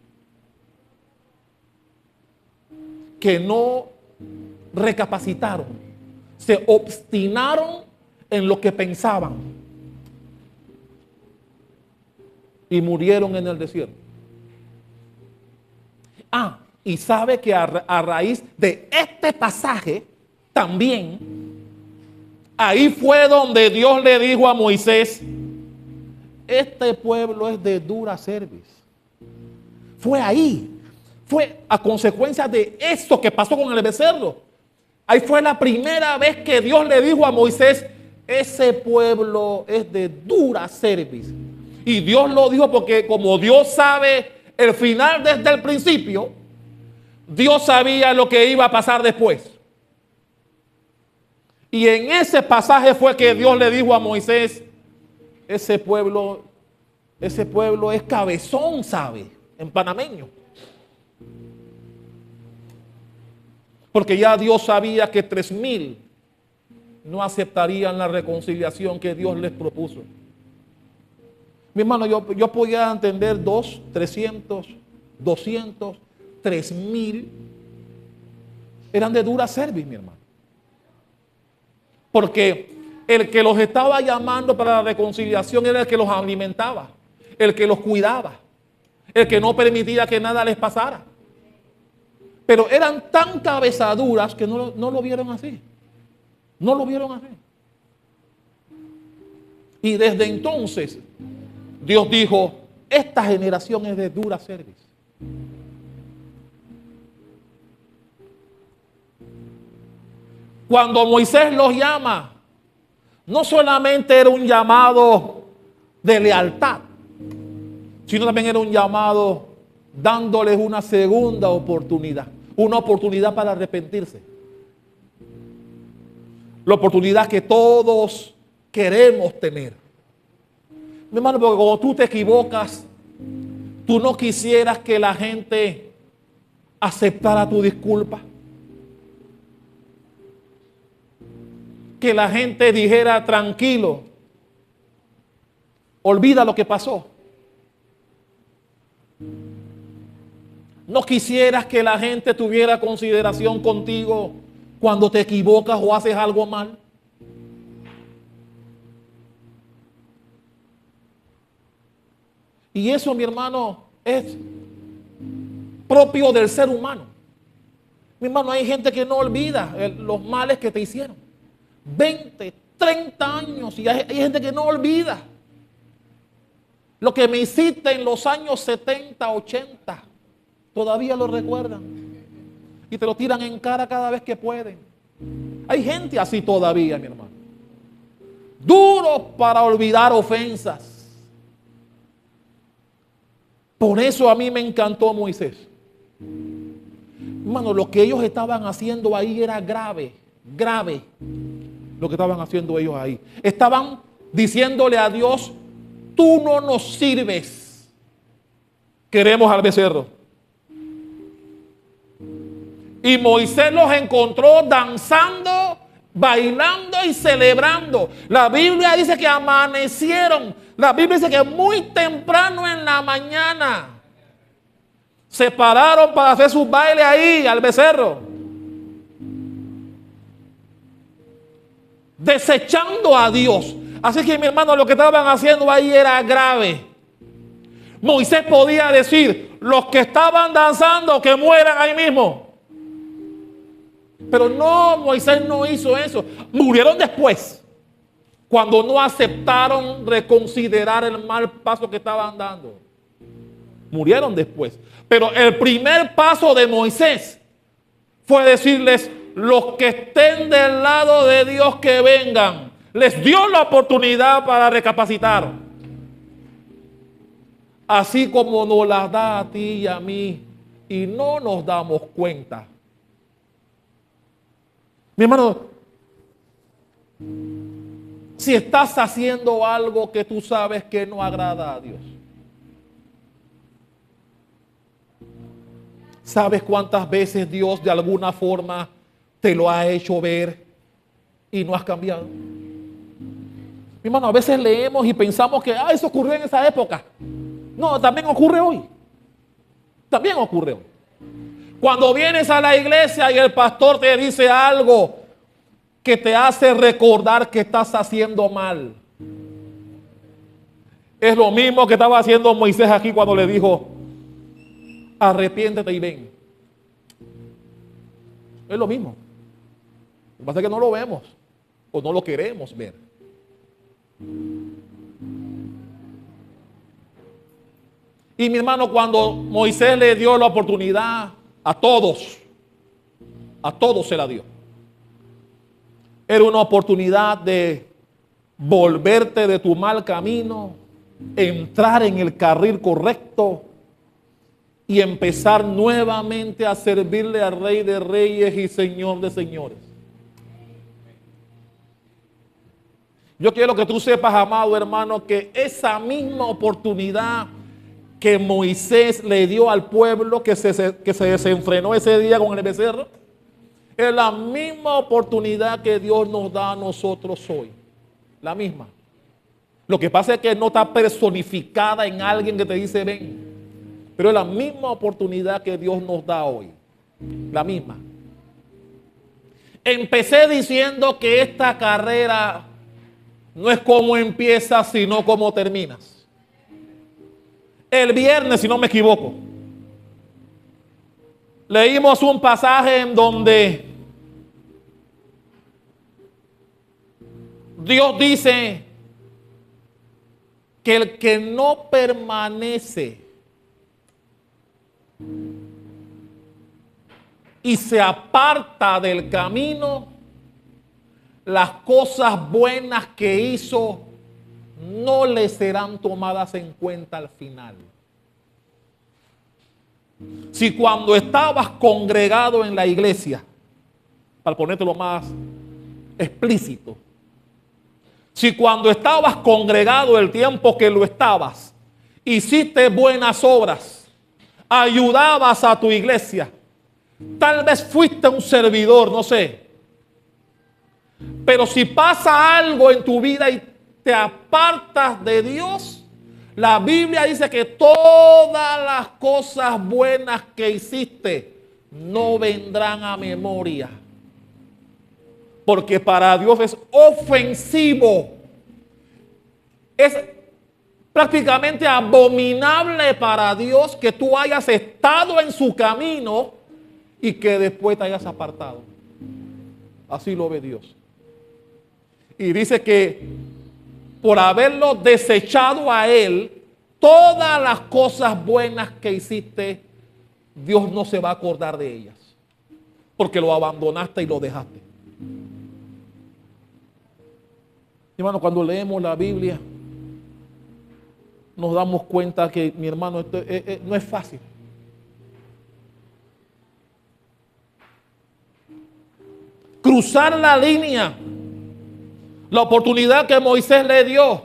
Que no recapacitaron. Se obstinaron en lo que pensaban. Y murieron en el desierto. Y sabe que a raíz de este pasaje también, ahí fue donde Dios le dijo a Moisés: este pueblo es de dura cerviz. Fue ahí, fue a consecuencia de esto que pasó con el becerro. Ahí fue la primera vez que Dios le dijo a Moisés: ese pueblo es de dura cerviz. Y Dios lo dijo porque como Dios sabe el final desde el principio, Dios sabía lo que iba a pasar después. Y en ese pasaje fue que Dios le dijo a Moisés: ese pueblo es cabezón, ¿sabe? En panameño. Porque ya Dios sabía que 3,000 no aceptarían la reconciliación que Dios les propuso. Mi hermano, yo podía entender 2, 300, 200, 3000. Eran de dura service, mi hermano. Porque el que los estaba llamando para la reconciliación era el que los alimentaba, el que los cuidaba, el que no permitía que nada les pasara. Pero eran tan cabezaduras que no lo vieron así. No lo vieron así. Y desde entonces Dios dijo, esta generación es de dura service. Cuando Moisés los llama, no solamente era un llamado de lealtad, sino también era un llamado dándoles una segunda oportunidad, una oportunidad para arrepentirse. La oportunidad que todos queremos tener. Mi hermano, porque cuando tú te equivocas, tú no quisieras que la gente aceptara tu disculpa. Que la gente dijera, tranquilo, olvida lo que pasó. No quisieras que la gente tuviera consideración contigo cuando te equivocas o haces algo mal. Y eso, mi hermano, es propio del ser humano. Mi hermano, hay gente que no olvida los males que te hicieron. 20, 30 años y hay gente que no olvida lo que me hiciste en los años 70, 80. Todavía lo recuerdan y te lo tiran en cara cada vez que pueden. Hay gente así todavía, mi hermano. Duros para olvidar ofensas. Por eso a mí me encantó Moisés. Hermano, lo que ellos estaban haciendo ahí era grave, grave. Lo que estaban haciendo ellos ahí. Estaban diciéndole a Dios, tú no nos sirves. Queremos al becerro. Y Moisés los encontró danzando, bailando y celebrando. La Biblia dice que amanecieron. La Biblia dice que muy temprano en la mañana se pararon para hacer sus bailes ahí al becerro. Desechando a Dios. Así que mi hermano, lo que estaban haciendo ahí era grave. Moisés podía decir, los que estaban danzando que mueran ahí mismo. Pero no, Moisés no hizo eso. Murieron después, cuando no aceptaron reconsiderar el mal paso que estaban dando. Murieron después. Pero el primer paso de Moisés fue decirles, los que estén del lado de Dios que vengan. Les dio la oportunidad para recapacitar. Así como nos las da a ti y a mí y no nos damos cuenta. Mi hermano, si estás haciendo algo que tú sabes que no agrada a Dios, ¿sabes cuántas veces Dios de alguna forma te lo ha hecho ver y no has cambiado? Mi hermano, a veces leemos y pensamos que eso ocurrió en esa época. No, también ocurre hoy. También ocurre hoy. Cuando vienes a la iglesia y el pastor te dice algo que te hace recordar que estás haciendo mal. Es lo mismo que estaba haciendo Moisés aquí cuando le dijo, arrepiéntete y ven. Es lo mismo. Lo que pasa es que no lo vemos o no lo queremos ver. Y mi hermano, cuando Moisés le dio la oportunidad a todos se la dio. Era una oportunidad de volverte de tu mal camino, entrar en el carril correcto y empezar nuevamente a servirle al Rey de Reyes y Señor de Señores. Yo quiero que tú sepas, amado hermano, que esa misma oportunidad que Moisés le dio al pueblo que se desenfrenó ese día con el becerro, es la misma oportunidad que Dios nos da a nosotros hoy. La misma. Lo que pasa es que no está personificada en alguien que te dice ven. Pero es la misma oportunidad que Dios nos da hoy. La misma. Empecé diciendo que esta carrera no es cómo empiezas, sino cómo terminas. El viernes, si no me equivoco, leímos un pasaje en donde Dios dice que el que no permanece y se aparta del camino, las cosas buenas que hizo no le serán tomadas en cuenta al final. Si cuando estabas congregado en la iglesia, para ponértelo más explícito, si cuando estabas congregado el tiempo que lo estabas, hiciste buenas obras, ayudabas a tu iglesia, tal vez fuiste un servidor, no sé. Pero si pasa algo en tu vida y te apartas de Dios, la Biblia dice que todas las cosas buenas que hiciste no vendrán a memoria. Porque para Dios es ofensivo. Es prácticamente abominable para Dios que tú hayas estado en su camino y que después te hayas apartado. Así lo ve Dios. Y dice que por haberlo desechado a Él, todas las cosas buenas que hiciste, Dios no se va a acordar de ellas. Porque lo abandonaste y lo dejaste. Hermano, cuando leemos la Biblia, nos damos cuenta que, mi hermano, esto no es fácil. Cruzar la línea, la oportunidad que Moisés le dio,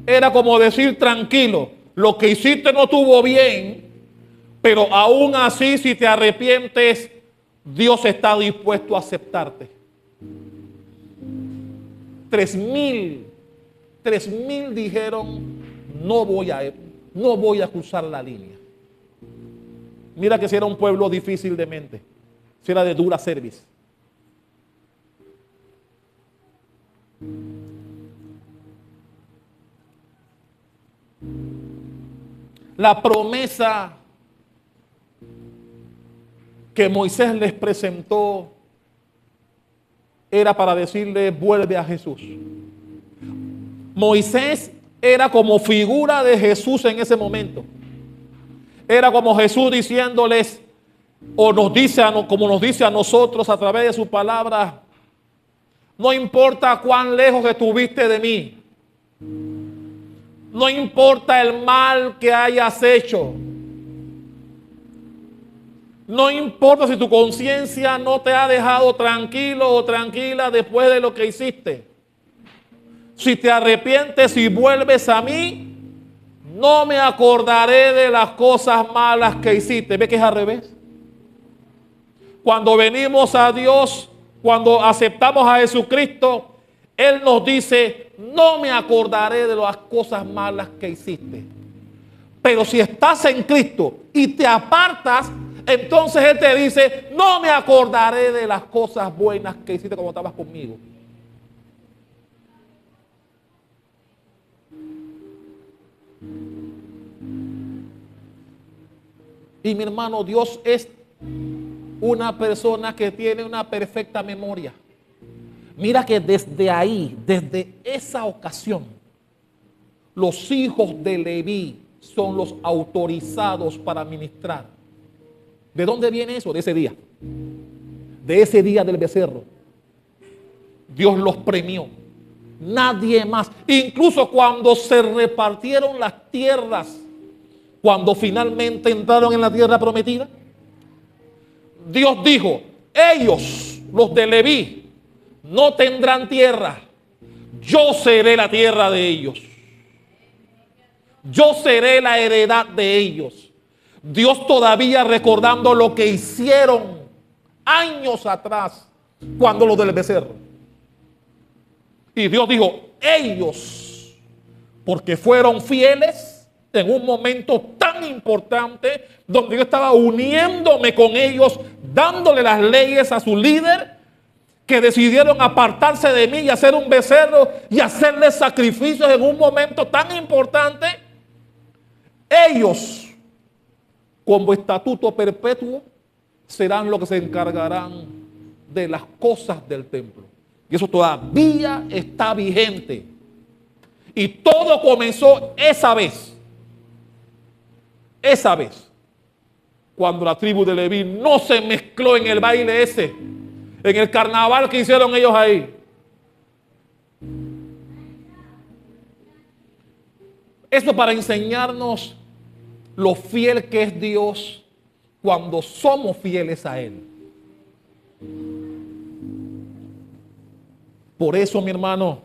era como decir, tranquilo, lo que hiciste no estuvo bien, pero aún así, si te arrepientes, Dios está dispuesto a aceptarte. 3,000 dijeron, no voy a cruzar la línea. Mira que si era un pueblo difícil de mente, si era de dura cerviz. La promesa que Moisés les presentó era para decirle, vuelve a Jesús. Moisés era como figura de Jesús en ese momento. Era como Jesús diciéndoles, o nos dice, como nos dice a nosotros a través de su palabra, no importa cuán lejos estuviste de mí, no importa el mal que hayas hecho, no importa si tu conciencia no te ha dejado tranquilo o tranquila después de lo que hiciste. Si te arrepientes y vuelves a mí, no me acordaré de las cosas malas que hiciste. ¿Ve que es al revés? Cuando venimos a Dios, cuando aceptamos a Jesucristo, Él nos dice, no me acordaré de las cosas malas que hiciste. Pero si estás en Cristo y te apartas, entonces Él te dice, no me acordaré de las cosas buenas que hiciste cuando estabas conmigo. Y mi hermano, Dios es una persona que tiene una perfecta memoria. Mira que desde ahí, desde esa ocasión, los hijos de Leví son los autorizados para ministrar. ¿De dónde viene eso? De ese día. De ese día del becerro. Dios los premió. Nadie más. Incluso cuando se repartieron las tierras, cuando finalmente entraron en la tierra prometida, Dios dijo, ellos, los de Leví, no tendrán tierra. Yo seré la tierra de ellos. Yo seré la heredad de ellos. Dios todavía recordando lo que hicieron años atrás, cuando lo del becerro. Y Dios dijo, ellos, porque fueron fieles en un momento tan importante donde yo estaba uniéndome con ellos, dándole las leyes a su líder, que decidieron apartarse de mí y hacer un becerro y hacerle sacrificios en un momento tan importante. Ellos, como estatuto perpetuo, serán los que se encargarán de las cosas del templo. Y eso todavía está vigente. Y todo comenzó esa vez. Esa vez. Cuando la tribu de Leví no se mezcló en el baile ese, en el carnaval que hicieron ellos ahí. Esto para enseñarnos lo fiel que es Dios cuando somos fieles a Él. Por eso, mi hermano,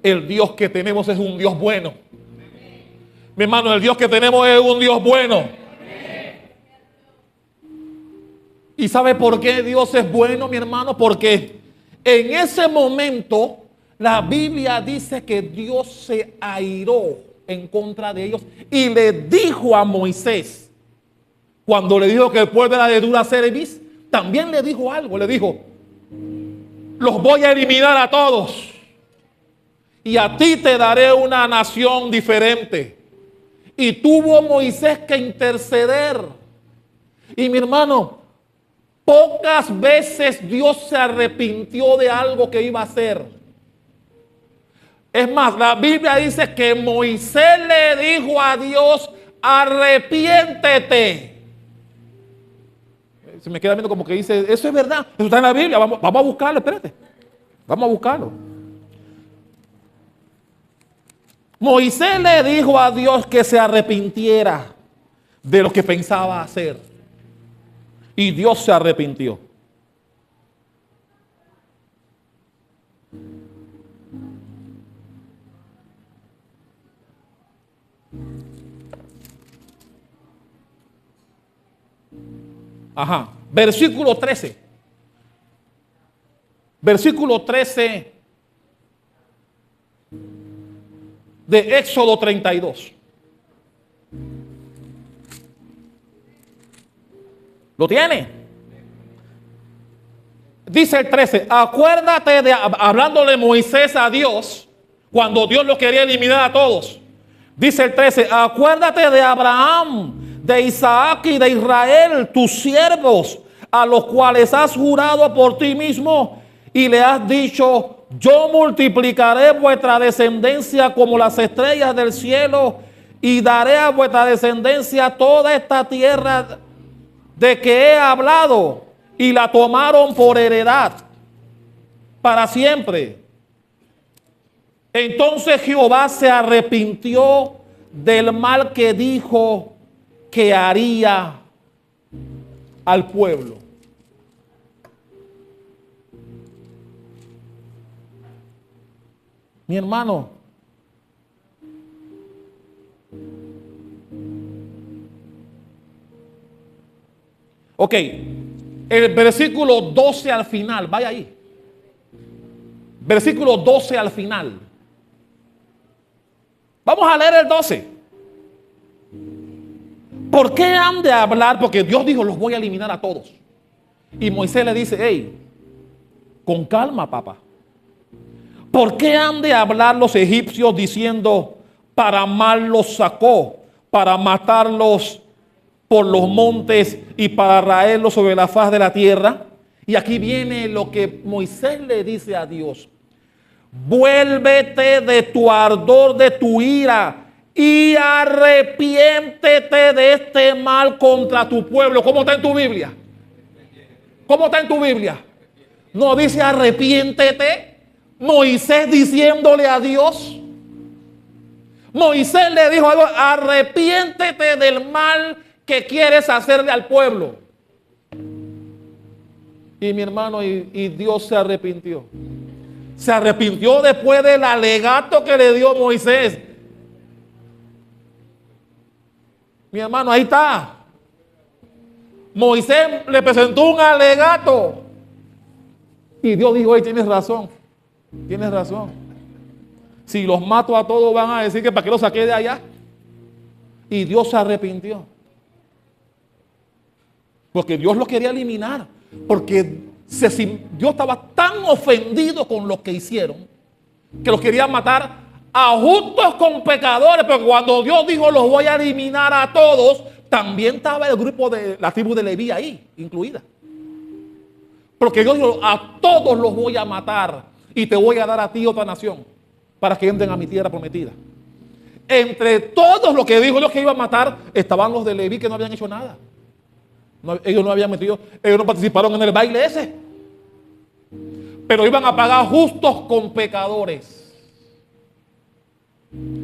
el Dios que tenemos es un Dios bueno. Mi hermano, el Dios que tenemos es un Dios bueno. ¿Y sabe por qué Dios es bueno, mi hermano? Porque en ese momento la Biblia dice que Dios se airó en contra de ellos y le dijo a Moisés, cuando le dijo que después de la de dura cerviz, también le dijo algo, le dijo: los voy a eliminar a todos y a ti te daré una nación diferente. Y tuvo Moisés que interceder. Y mi hermano, pocas veces Dios se arrepintió de algo que iba a hacer. Es más, la Biblia dice que Moisés le dijo a Dios: arrepiéntete. Se me queda viendo como que dice, eso es verdad, eso está en la Biblia, vamos a buscarlo, espérate. Vamos a buscarlo. Moisés le dijo a Dios que se arrepintiera de lo que pensaba hacer. Y Dios se arrepintió. Ajá, versículo 13. Versículo 13 de Éxodo 32. ¿Lo tiene? Dice el 13, acuérdate de, hablándole Moisés a Dios, cuando Dios lo quería eliminar a todos. Dice el 13, acuérdate de Abraham, de Isaac y de Israel, tus siervos, a los cuales has jurado por ti mismo y le has dicho: yo multiplicaré vuestra descendencia como las estrellas del cielo y daré a vuestra descendencia toda esta tierra de que he hablado, y la tomaron por heredad para siempre. Entonces Jehová se arrepintió del mal que dijo que haría al pueblo. Mi hermano, ok, el versículo 12 al final, vaya ahí. Versículo 12 al final. Vamos a leer el 12. ¿Por qué han de hablar? Porque Dios dijo: los voy a eliminar a todos. Y Moisés le dice: hey, con calma, papá. ¿Por qué han de hablar los egipcios diciendo: para mal los sacó, para matarlos por los montes y para raerlos sobre la faz de la tierra? Y aquí viene lo que Moisés le dice a Dios: vuélvete de tu ardor, de tu ira, y arrepiéntete de este mal contra tu pueblo. ¿Cómo está en tu Biblia? ¿Cómo está en tu Biblia? No dice arrepiéntete. Moisés diciéndole a Dios. Moisés le dijo a Dios: arrepiéntete del mal que quieres hacerle al pueblo. Y mi hermano, y Dios se arrepintió. Se arrepintió después del alegato que le dio Moisés. Mi hermano, ahí está. Moisés le presentó un alegato. Y Dios dijo: hey, tienes razón. Tienes razón. Si los mato a todos van a decir que para qué los saqué de allá. Y Dios se arrepintió. Porque Dios los quería eliminar. Porque Dios estaba tan ofendido con lo que hicieron que los quería matar a justos con pecadores. Pero cuando Dios dijo los voy a eliminar a todos, también estaba el grupo de la tribu de Leví ahí, incluida. Porque Dios dijo, a todos los voy a matar y te voy a dar a ti otra nación para que entren a mi tierra prometida. Entre todos los que dijo Dios que iba a matar, estaban los de Leví que no habían hecho nada. Ellos no habían metido, ellos no participaron en el baile ese. Pero iban a pagar justos con pecadores.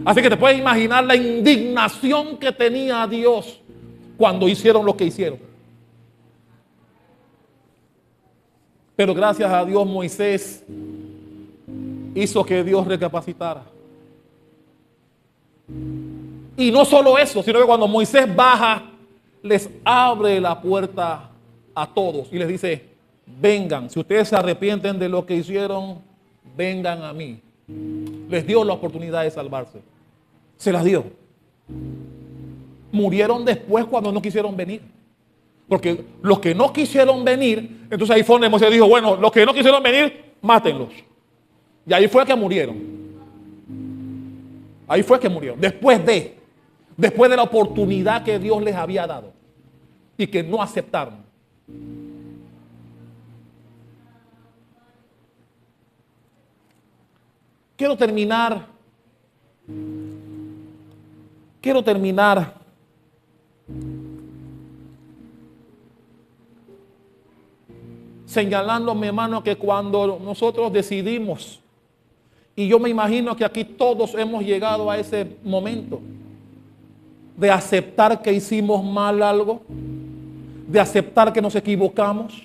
Así que te puedes imaginar la indignación que tenía Dios cuando hicieron lo que hicieron. Pero gracias a Dios Moisés hizo que Dios recapacitara. Y no solo eso, sino que cuando Moisés baja, les abre la puerta a todos y les dice, vengan, si ustedes se arrepienten de lo que hicieron, vengan a mí. Les dio la oportunidad de salvarse. Se las dio. Murieron después cuando no quisieron venir. Porque los que no quisieron venir, entonces ahí fue donde Moisés dijo, bueno, los que no quisieron venir, mátenlos. Y ahí fue que murieron. Ahí fue que murieron. Después de la oportunidad que Dios les había dado. Y que no aceptaron. Quiero terminar señalándome, hermano, que cuando nosotros decidimos, y yo me imagino que aquí todos hemos llegado a ese momento de aceptar que hicimos mal algo, de aceptar que nos equivocamos,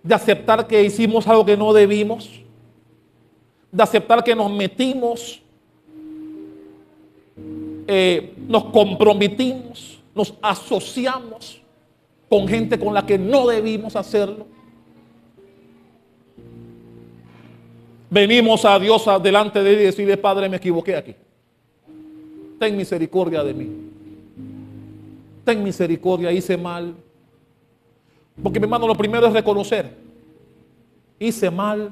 de aceptar que hicimos algo que no debimos, de aceptar que nos metimos, nos comprometimos, nos asociamos con gente con la que no debimos hacerlo. Venimos a Dios delante de Él y decirle, Padre, me equivoqué aquí. Ten misericordia de mí. Ten misericordia, hice mal. Porque mi hermano, lo primero es reconocer. Hice mal.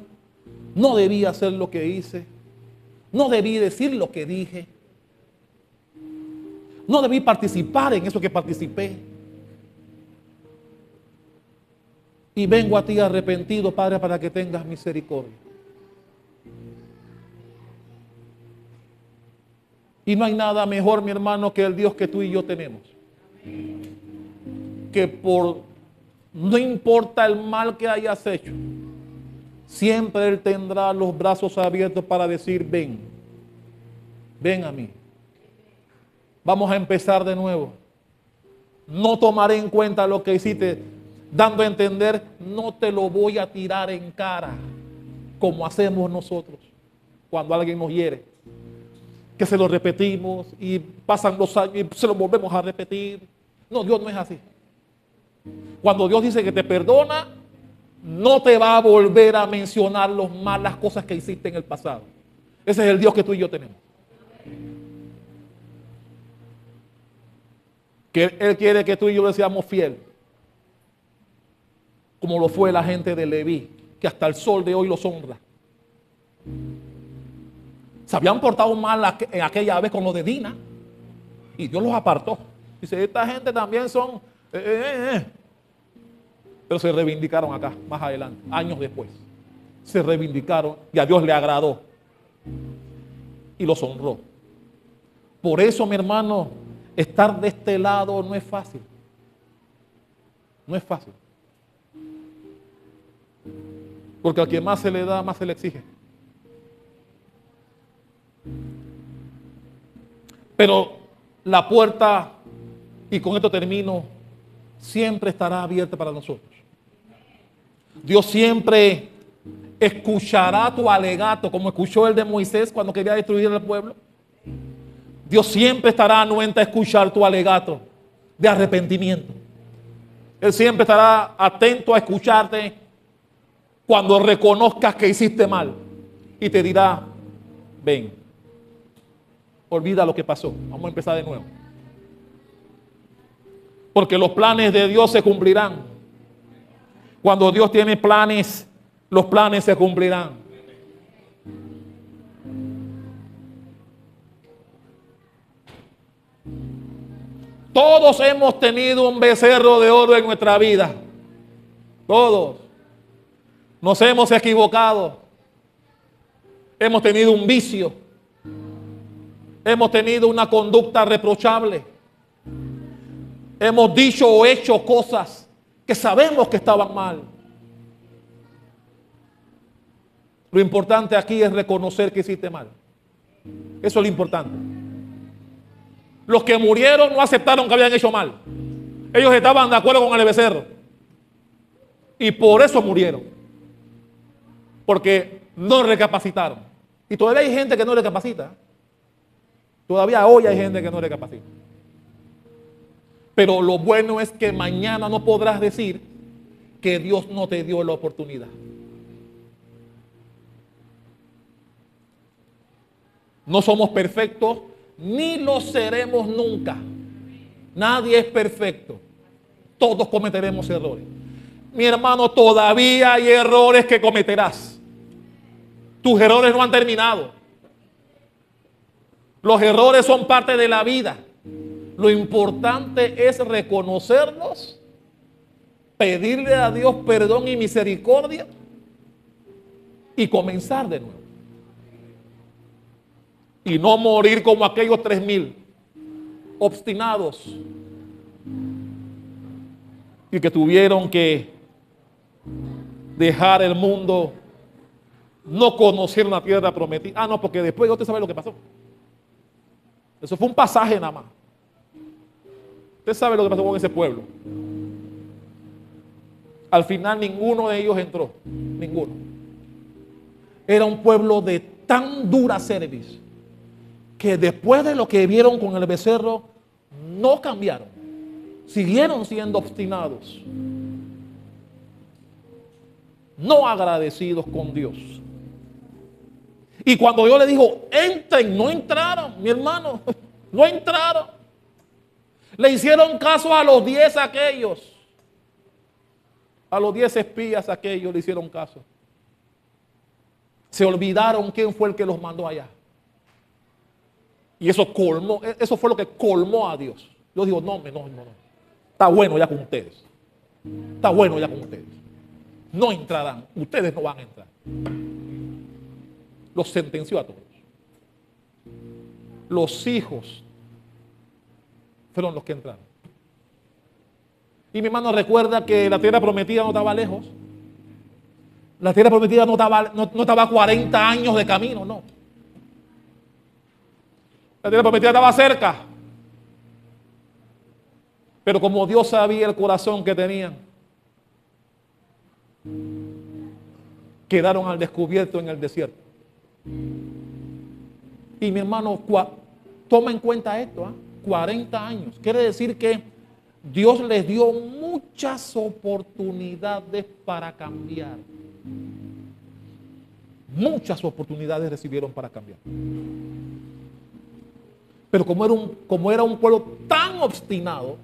No debí hacer lo que hice. No debí decir lo que dije. No debí participar en eso que participé. Y vengo a ti arrepentido, Padre, para que tengas misericordia. Y no hay nada mejor, mi hermano, que el Dios que tú y yo tenemos. Que no importa el mal que hayas hecho, siempre Él tendrá los brazos abiertos para decir, ven a mí. Vamos a empezar de nuevo. No tomaré en cuenta lo que hiciste, dando a entender, no te lo voy a tirar en cara, como hacemos nosotros cuando alguien nos hiere. Que se lo repetimos y pasan los años y se lo volvemos a repetir. No, Dios no es así. Cuando Dios dice que te perdona, no te va a volver a mencionar las malas cosas que hiciste en el pasado. Ese es el Dios que tú y yo tenemos. Que Él quiere que tú y yo le seamos fieles. Como lo fue la gente de Leví, que hasta el sol de hoy los honra. Se habían portado mal en aquella vez con lo de Dina. Y Dios los apartó. Dice, esta gente también son... Pero se reivindicaron acá, más adelante, años después. Se reivindicaron y a Dios le agradó. Y los honró. Por eso, mi hermano, estar de este lado no es fácil. No es fácil. Porque al que más se le da, más se le exige. Pero la puerta, y con esto termino, siempre estará abierta para nosotros. Dios siempre escuchará tu alegato, como escuchó el de Moisés cuando quería destruir al pueblo. Dios siempre estará anuente a escuchar tu alegato de arrepentimiento. Él siempre estará atento a escucharte cuando reconozcas que hiciste mal y te dirá, ven, olvida lo que pasó, vamos a empezar de nuevo. Porque los planes de Dios se cumplirán. Cuando Dios tiene planes, los planes se cumplirán. Todos hemos tenido un becerro de oro en nuestra vida. Todos. Nos hemos equivocado. Hemos tenido un vicio. Hemos tenido una conducta reprochable. Hemos dicho o hecho cosas que sabemos que estaban mal. Lo importante aquí es reconocer que hiciste mal. Eso es lo importante. Los que murieron no aceptaron que habían hecho mal. Ellos estaban de acuerdo con el becerro. Y por eso murieron. Porque no recapacitaron. Y todavía hay gente que no recapacita. Todavía hoy hay gente que no recapacita. Pero lo bueno es que mañana no podrás decir que Dios no te dio la oportunidad. No somos perfectos, ni lo seremos nunca. Nadie es perfecto. Todos cometeremos errores. Mi hermano, todavía hay errores que cometerás. Tus errores no han terminado. Los errores son parte de la vida. Lo importante es reconocerlos, pedirle a Dios perdón y misericordia y comenzar de nuevo. Y no morir como aquellos 3,000 obstinados y que tuvieron que dejar el mundo, no conocer la tierra prometida. Ah, no, porque después usted sabe lo que pasó. Eso fue un pasaje nada más. Usted sabe lo que pasó con ese pueblo. Al final ninguno de ellos entró. Ninguno. Era un pueblo de tan dura cerviz que después de lo que vieron con el becerro no cambiaron. Siguieron siendo obstinados. No agradecidos con Dios. Y cuando Dios le dijo, entren, no entraron, mi hermano, no entraron. Le hicieron caso a los 10 aquellos. A los 10 espías aquellos le hicieron caso. Se olvidaron quién fue el que los mandó allá. Y eso colmó, eso fue lo que colmó a Dios. Dios dijo, no. Está bueno ya con ustedes. Está bueno ya con ustedes. No entrarán. Ustedes no van a entrar. Los sentenció a todos. Los hijos fueron los que entraron. Y mi hermano recuerda que la tierra prometida no estaba lejos. La tierra prometida no estaba a 40 años de camino, no. La tierra prometida estaba cerca. Pero como Dios sabía el corazón que tenían, quedaron al descubierto en el desierto. Y mi hermano, toma en cuenta esto, 40 años. Quiere decir que Dios les dio muchas oportunidades para cambiar. Muchas oportunidades recibieron para cambiar. Pero como era un pueblo tan obstinado,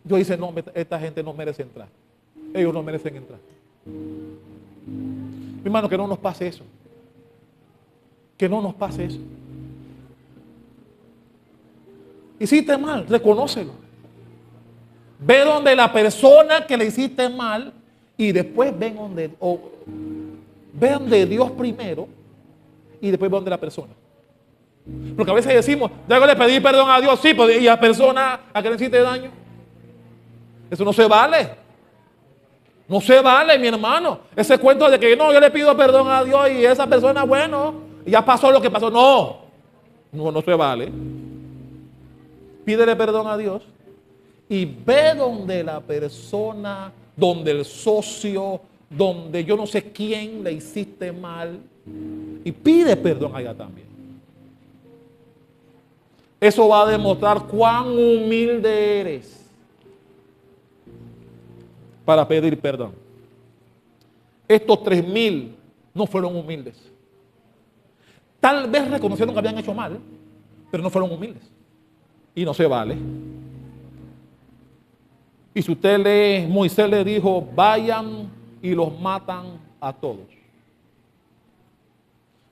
Dios dice, no, esta gente no merece entrar. Ellos no merecen entrar. Mi hermano, que no nos pase eso. Que no nos pase eso. Hiciste mal, reconócelo. Ve donde la persona que le hiciste mal y después ve donde Dios primero y después ve donde la persona. Porque a veces decimos, ya le pedí perdón a Dios, sí, pues, y a la persona a que le hiciste daño. Eso no se vale. No se vale, mi hermano. Ese cuento de que no, yo le pido perdón a Dios y esa persona, bueno, ya pasó lo que pasó. No se vale. Pídele perdón a Dios y ve donde la persona, donde el socio, donde yo no sé quién le hiciste mal y pide perdón allá también. Eso va a demostrar cuán humilde eres para pedir perdón. Estos 3,000 no fueron humildes. Tal vez reconocieron que habían hecho mal, pero no fueron humildes. Y no se vale. Y si usted lee, Moisés le dijo, vayan y los matan a todos.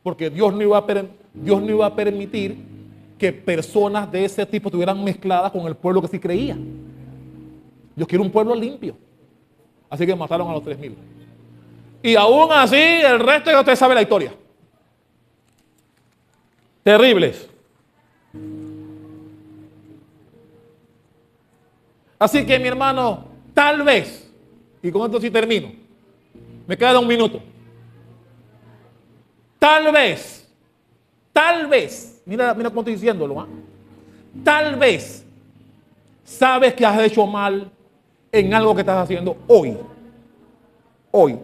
Porque Dios no iba a permitir que personas de ese tipo estuvieran mezcladas con el pueblo que sí creía. Dios quiere un pueblo limpio. Así que mataron a los 3,000. Y aún así, el resto ya usted sabe la historia. Terribles. Así que mi hermano, tal vez, y con esto sí termino, me queda un minuto. Tal vez, mira cómo estoy diciéndolo, ¿eh? Tal vez sabes que has hecho mal en algo que estás haciendo hoy.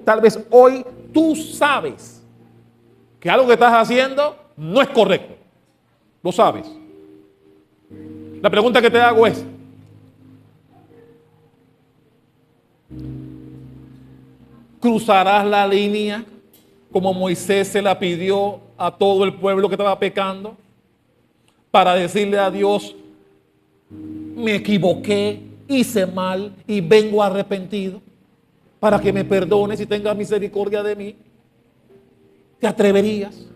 Tal vez hoy tú sabes que algo que estás haciendo no es correcto. Lo sabes. La pregunta que te hago es, ¿cruzarás la línea como Moisés se la pidió a todo el pueblo que estaba pecando para decirle a Dios, me equivoqué, hice mal y vengo arrepentido para que me perdones y tengas misericordia de mí? ¿Te atreverías?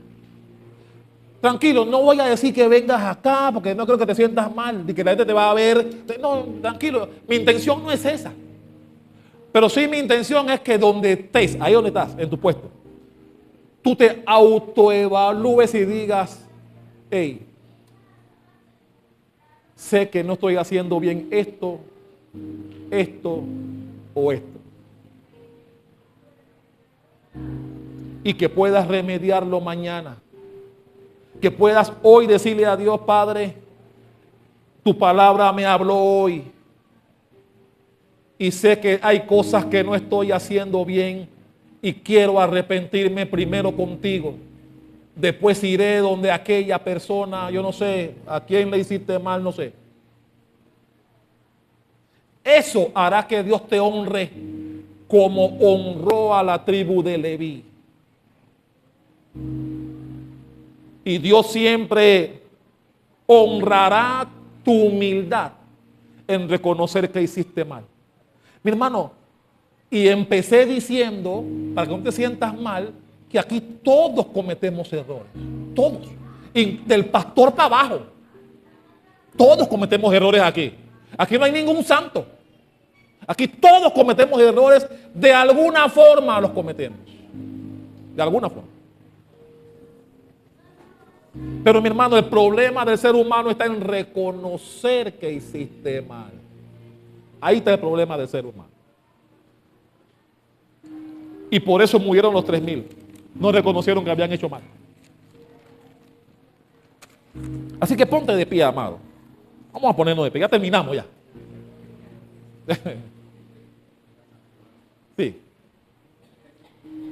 Tranquilo, no voy a decir que vengas acá porque no creo que te sientas mal y que la gente te va a ver. No, tranquilo, mi intención no es esa. Pero sí mi intención es que donde estés, ahí donde estás, en tu puesto, tú te autoevalúes y digas, hey, sé que no estoy haciendo bien esto o esto. Y que puedas remediarlo mañana. Que puedas hoy decirle a Dios, Padre, tu palabra me habló hoy. Y sé que hay cosas que no estoy haciendo bien y quiero arrepentirme primero contigo. Después iré donde aquella persona, yo no sé, a quién le hiciste mal, no sé. Eso hará que Dios te honre como honró a la tribu de Leví. Y Dios siempre honrará tu humildad en reconocer que hiciste mal. Mi hermano, y empecé diciendo, para que no te sientas mal, que aquí todos cometemos errores. Todos. Y del pastor para abajo. Todos cometemos errores aquí. Aquí no hay ningún santo. Aquí todos cometemos errores. De alguna forma los cometemos. De alguna forma. Pero mi hermano, el problema del ser humano está en reconocer que hiciste mal. Ahí está el problema del ser humano. Y por eso murieron los 3,000. No reconocieron que habían hecho mal. Así que ponte de pie, amado. Vamos a ponernos de pie. Ya terminamos ya.